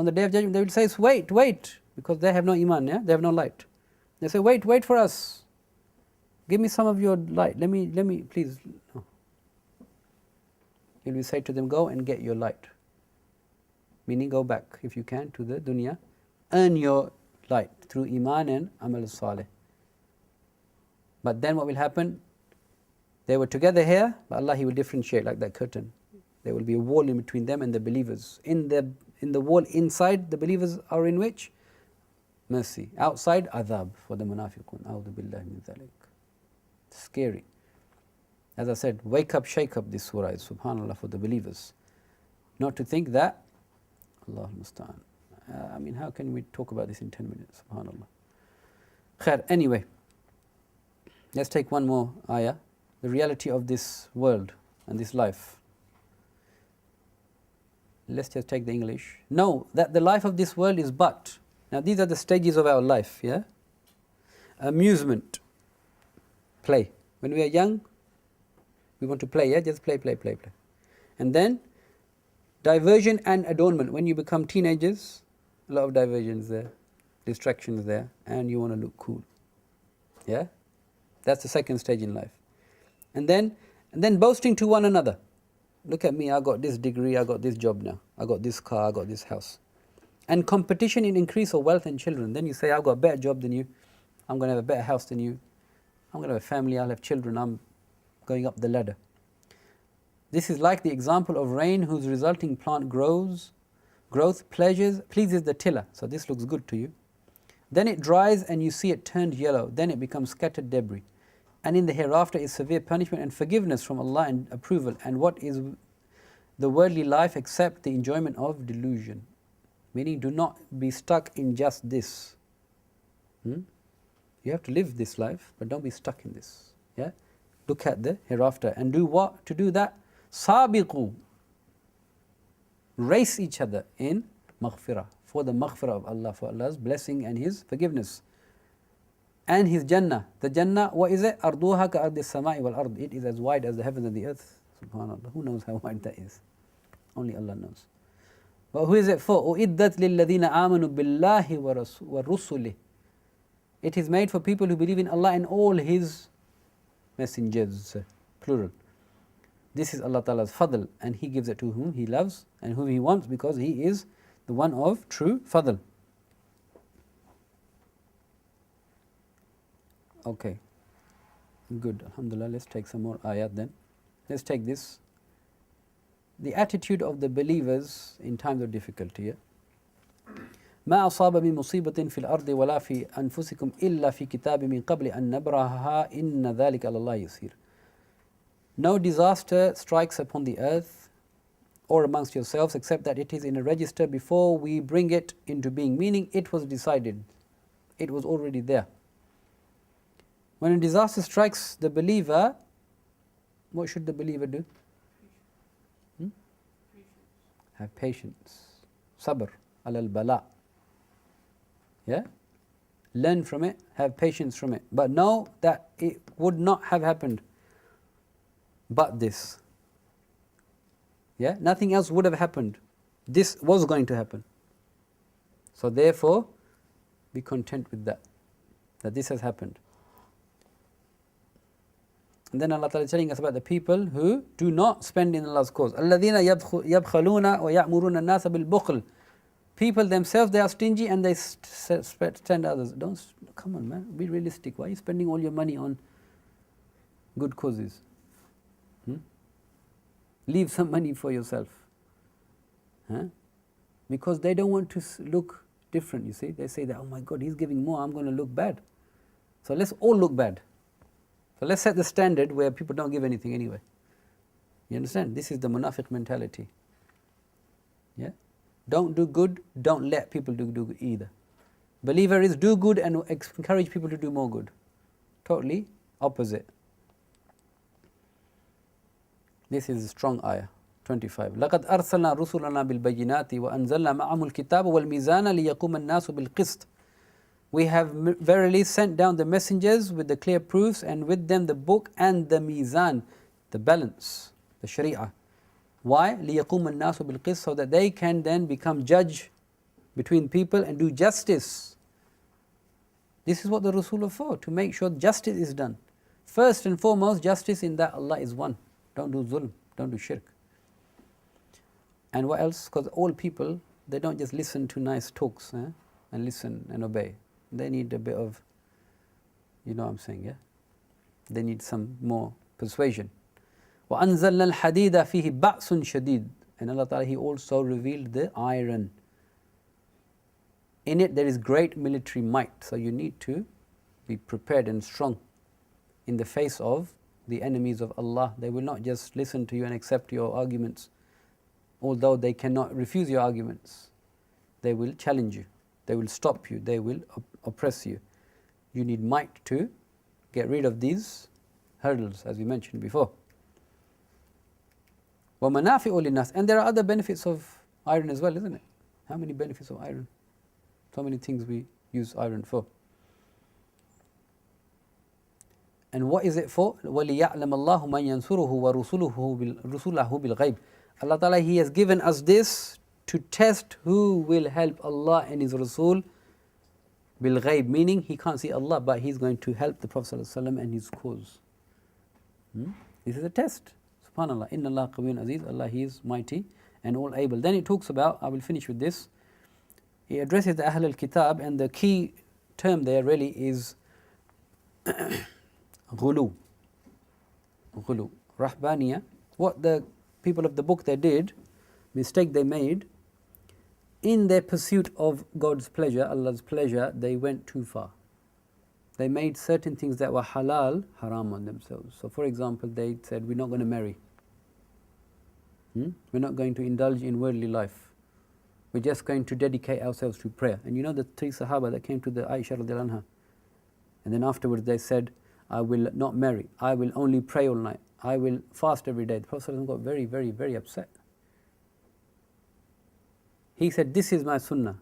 the day of judgment, they will say, wait, because they have no iman, yeah? They have no light. They say, wait for us. Give me some of your light. Let me, please. No. He will say to them, go and get your light. Meaning, go back, if you can, to the dunya. Earn your light through iman and amal salih. But then what will happen? They were together here, but Allah, He will differentiate like that curtain. There will be a wall in between them and the believers. In the wall inside, the believers are in which? Mercy. Outside, adhab for the munafiqun. A'udhu billahi min dhalik. Scary. As I said, wake up, shake up this surah is, subhanAllah, for the believers. Not to think that, Allah musta'an. I mean, how can we talk about this in 10 minutes, subhanAllah. Khair, anyway, let's take one more ayah. The reality of this world and this life. Let's just take the English. Know that the life of this world is but. Now these are the stages of our life, yeah? Amusement, play. When we are young, we want to play, yeah? Just play. And then, diversion and adornment. When you become teenagers, a lot of diversions there, distractions there, and you want to look cool. Yeah? That's the second stage in life. And then boasting to one another. Look at me, I got this degree, I got this job now. I got this car, I got this house. And competition in increase of wealth and children. Then you say, I've got a better job than you. I'm going to have a better house than you. I'm going to have a family, I'll have children. I'm going up the ladder. This is like the example of rain whose resulting plant growth pleases the tiller. So this looks good to you. Then it dries and you see it turned yellow. Then it becomes scattered debris. And in the hereafter is severe punishment and forgiveness from Allah and approval. And what is the worldly life except the enjoyment of delusion? Meaning, do not be stuck in just this. You have to live this life, but don't be stuck in this. Yeah? Look at the hereafter and do what? To do that, sabiqu. Race each other in maghfirah, for the maghfirah of Allah, for Allah's blessing and His forgiveness. And His Jannah. The Jannah, what is it? Arduha ka ardi samai wal ard. It is as wide as the heavens and the earth. Subhanallah. Who knows how wide that is? Only Allah knows. But who is it for? أُعِدَّتْ لِلَّذِينَ آمَنُوا بِاللَّهِ وَرُسُلِهِ. It is made for people who believe in Allah and all His messengers, plural. This is Allah Ta'ala's fadl, and He gives it to whom He loves and whom He wants, because He is the one of true fadl. Okay, good, alhamdulillah. Let's take some more ayat then. Let's take this. The attitude of the believers in times of difficulty. ما أصاب من مصيبة في الأرض ولا في أنفسكم إلا في كتاب من قبل أن نبرأها إن ذلك على الله يسير. No disaster strikes upon the earth or amongst yourselves except that it is in a register before we bring it into being. Meaning, it was decided. It was already there. When a disaster strikes the believer, what should the believer do? Have patience. Sabr. Alal bala. Yeah? Learn from it, have patience from it. But know that it would not have happened but this. Yeah? Nothing else would have happened. This was going to happen. So therefore, be content with that. That this has happened. And then Allah Ta'ala is telling us about the people who do not spend in Allah's cause. الَّذِينَ يَبْخَلُونَ وَيَأْمُرُونَ النَّاسَ بِالْبُخْلِ. People themselves, they are stingy and they spend others. Come on, man, be realistic. Why are you spending all your money on good causes? Leave some money for yourself. Because they don't want to look different, you see. They say that, oh my God, he's giving more, I'm going to look bad. So let's all look bad. So let's set the standard where people don't give anything anyway. You understand? This is the munafiq mentality. Yeah? Don't do good, don't let people do good either. Believer is do good and encourage people to do more good. Totally opposite. This is a strong ayah. 25. لَقَدْ أَرْسَلْنَا رُسُلَنَا بِالْبَيِّنَاتِ وَأَنزَلْنَا مَعَهُمُ الْكِتَابَ وَالْمِيزَانَ لِيَقُومَ النَّاسُ بِالْقِسْطِ. We have verily sent down the messengers with the clear proofs, and with them the book and the mizan, the balance, the sharia. Why? لِيَقُومَ النَّاسُ بِالْقِسْطِ, so that they can then become judge between people and do justice. This is what the Rasul are for, to make sure justice is done. First and foremost, justice in that Allah is one. Don't do zulm, don't do shirk. And what else? Because all people, they don't just listen to nice talks and listen and obey. They need a bit of, you know what I'm saying, yeah? They need some more persuasion. وَأَنزَلْنَا الْحَدِيدَ فِيهِ بَأْسٌ شَدِيدٌ. And Allah Ta'ala, He also revealed the iron. In it there is great military might. So you need to be prepared and strong in the face of the enemies of Allah. They will not just listen to you and accept your arguments. Although they cannot refuse your arguments, they will challenge you, they will stop you, they will oppress you. You need might to get rid of these hurdles, as we mentioned before. وَمَنَافِعُ لِلنَّاسِ. And there are other benefits of iron as well, isn't it? How many benefits of iron? So many things we use iron for. And what is it for? وَلِيَعْلَمَ اللَّهُ مَنْ يَنْصُرُهُ وَرُسُلَهُ بِالْغَيْبِ. Allah Ta'ala, He has given us this to test who will help Allah and His Rasul bil ghaib, meaning he can't see Allah, but he's going to help the Prophet ﷺ and his cause. This is a test. SubhanAllah. Inna Allah qawiyyun aziz. Allah, He is mighty and all able. Then it talks about, I will finish with this, He addresses the Ahl al-Kitab, and the key term there really is ghulu. Ghulu. Rahbaniya. What the people of the book they did, mistake they made, in their pursuit of God's pleasure, Allah's pleasure, they went too far. They made certain things that were halal, haram on themselves. So for example, they said, we're not going to marry. We're not going to indulge in worldly life. We're just going to dedicate ourselves to prayer. And you know the three Sahaba that came to the Aisha radiallahu anha, and then afterwards they said, I will not marry, I will only pray all night, I will fast every day. The Prophet got very, very, very upset. He said, this is my sunnah,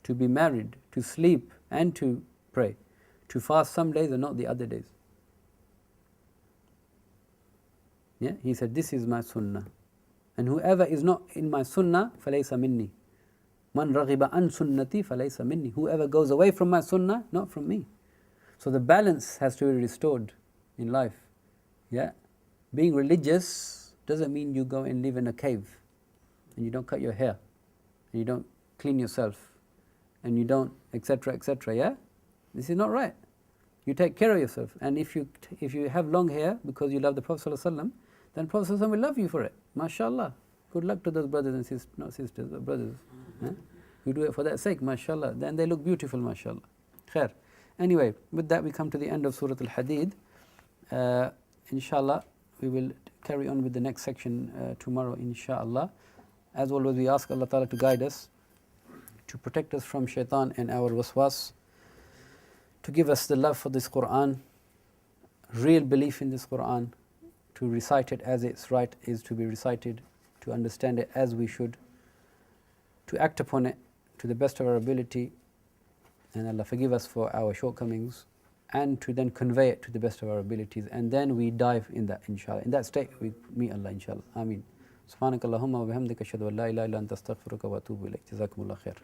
to be married, to sleep and to pray, to fast some days and not the other days. Yeah, he said, this is my sunnah. And whoever is not in my sunnah, فَلَيْسَ مِنِّي. مَنْ رَغِبَ عَنْ سُنَّتِي فَلَيْسَ مِنِّي. Whoever goes away from my sunnah, not from me. So the balance has to be restored in life. Yeah, being religious doesn't mean you go and live in a cave and you don't cut your hair and you don't clean yourself and you don't etc. etc. Yeah, this is not right. You take care of yourself, and if you have long hair because you love the Prophet ﷺ, then Prophet ﷺ will love you for it. MashaAllah. Good luck to those brothers and sisters, not sisters, but brothers. You do it for that sake, MashaAllah. Then they look beautiful, MashaAllah. Khair. Anyway, with that we come to the end of Surah Al-Hadeed. Inshallah, we will carry on with the next section tomorrow, inshallah. As always, we ask Allah Ta'ala to guide us, to protect us from shaitan and our waswas, to give us the love for this Qur'an, real belief in this Qur'an, to recite it as its right is to be recited, to understand it as we should, to act upon it to the best of our ability, and Allah forgive us for our shortcomings, and to then convey it to the best of our abilities, and then we dive in that, inshallah. In that state we meet Allah, inshallah. Ameen. Subhanakallahumma wa bihamdika ashhadu an la ilaha illa anta astaghfiruka wa atubu ilayk. Jazakumullah khair.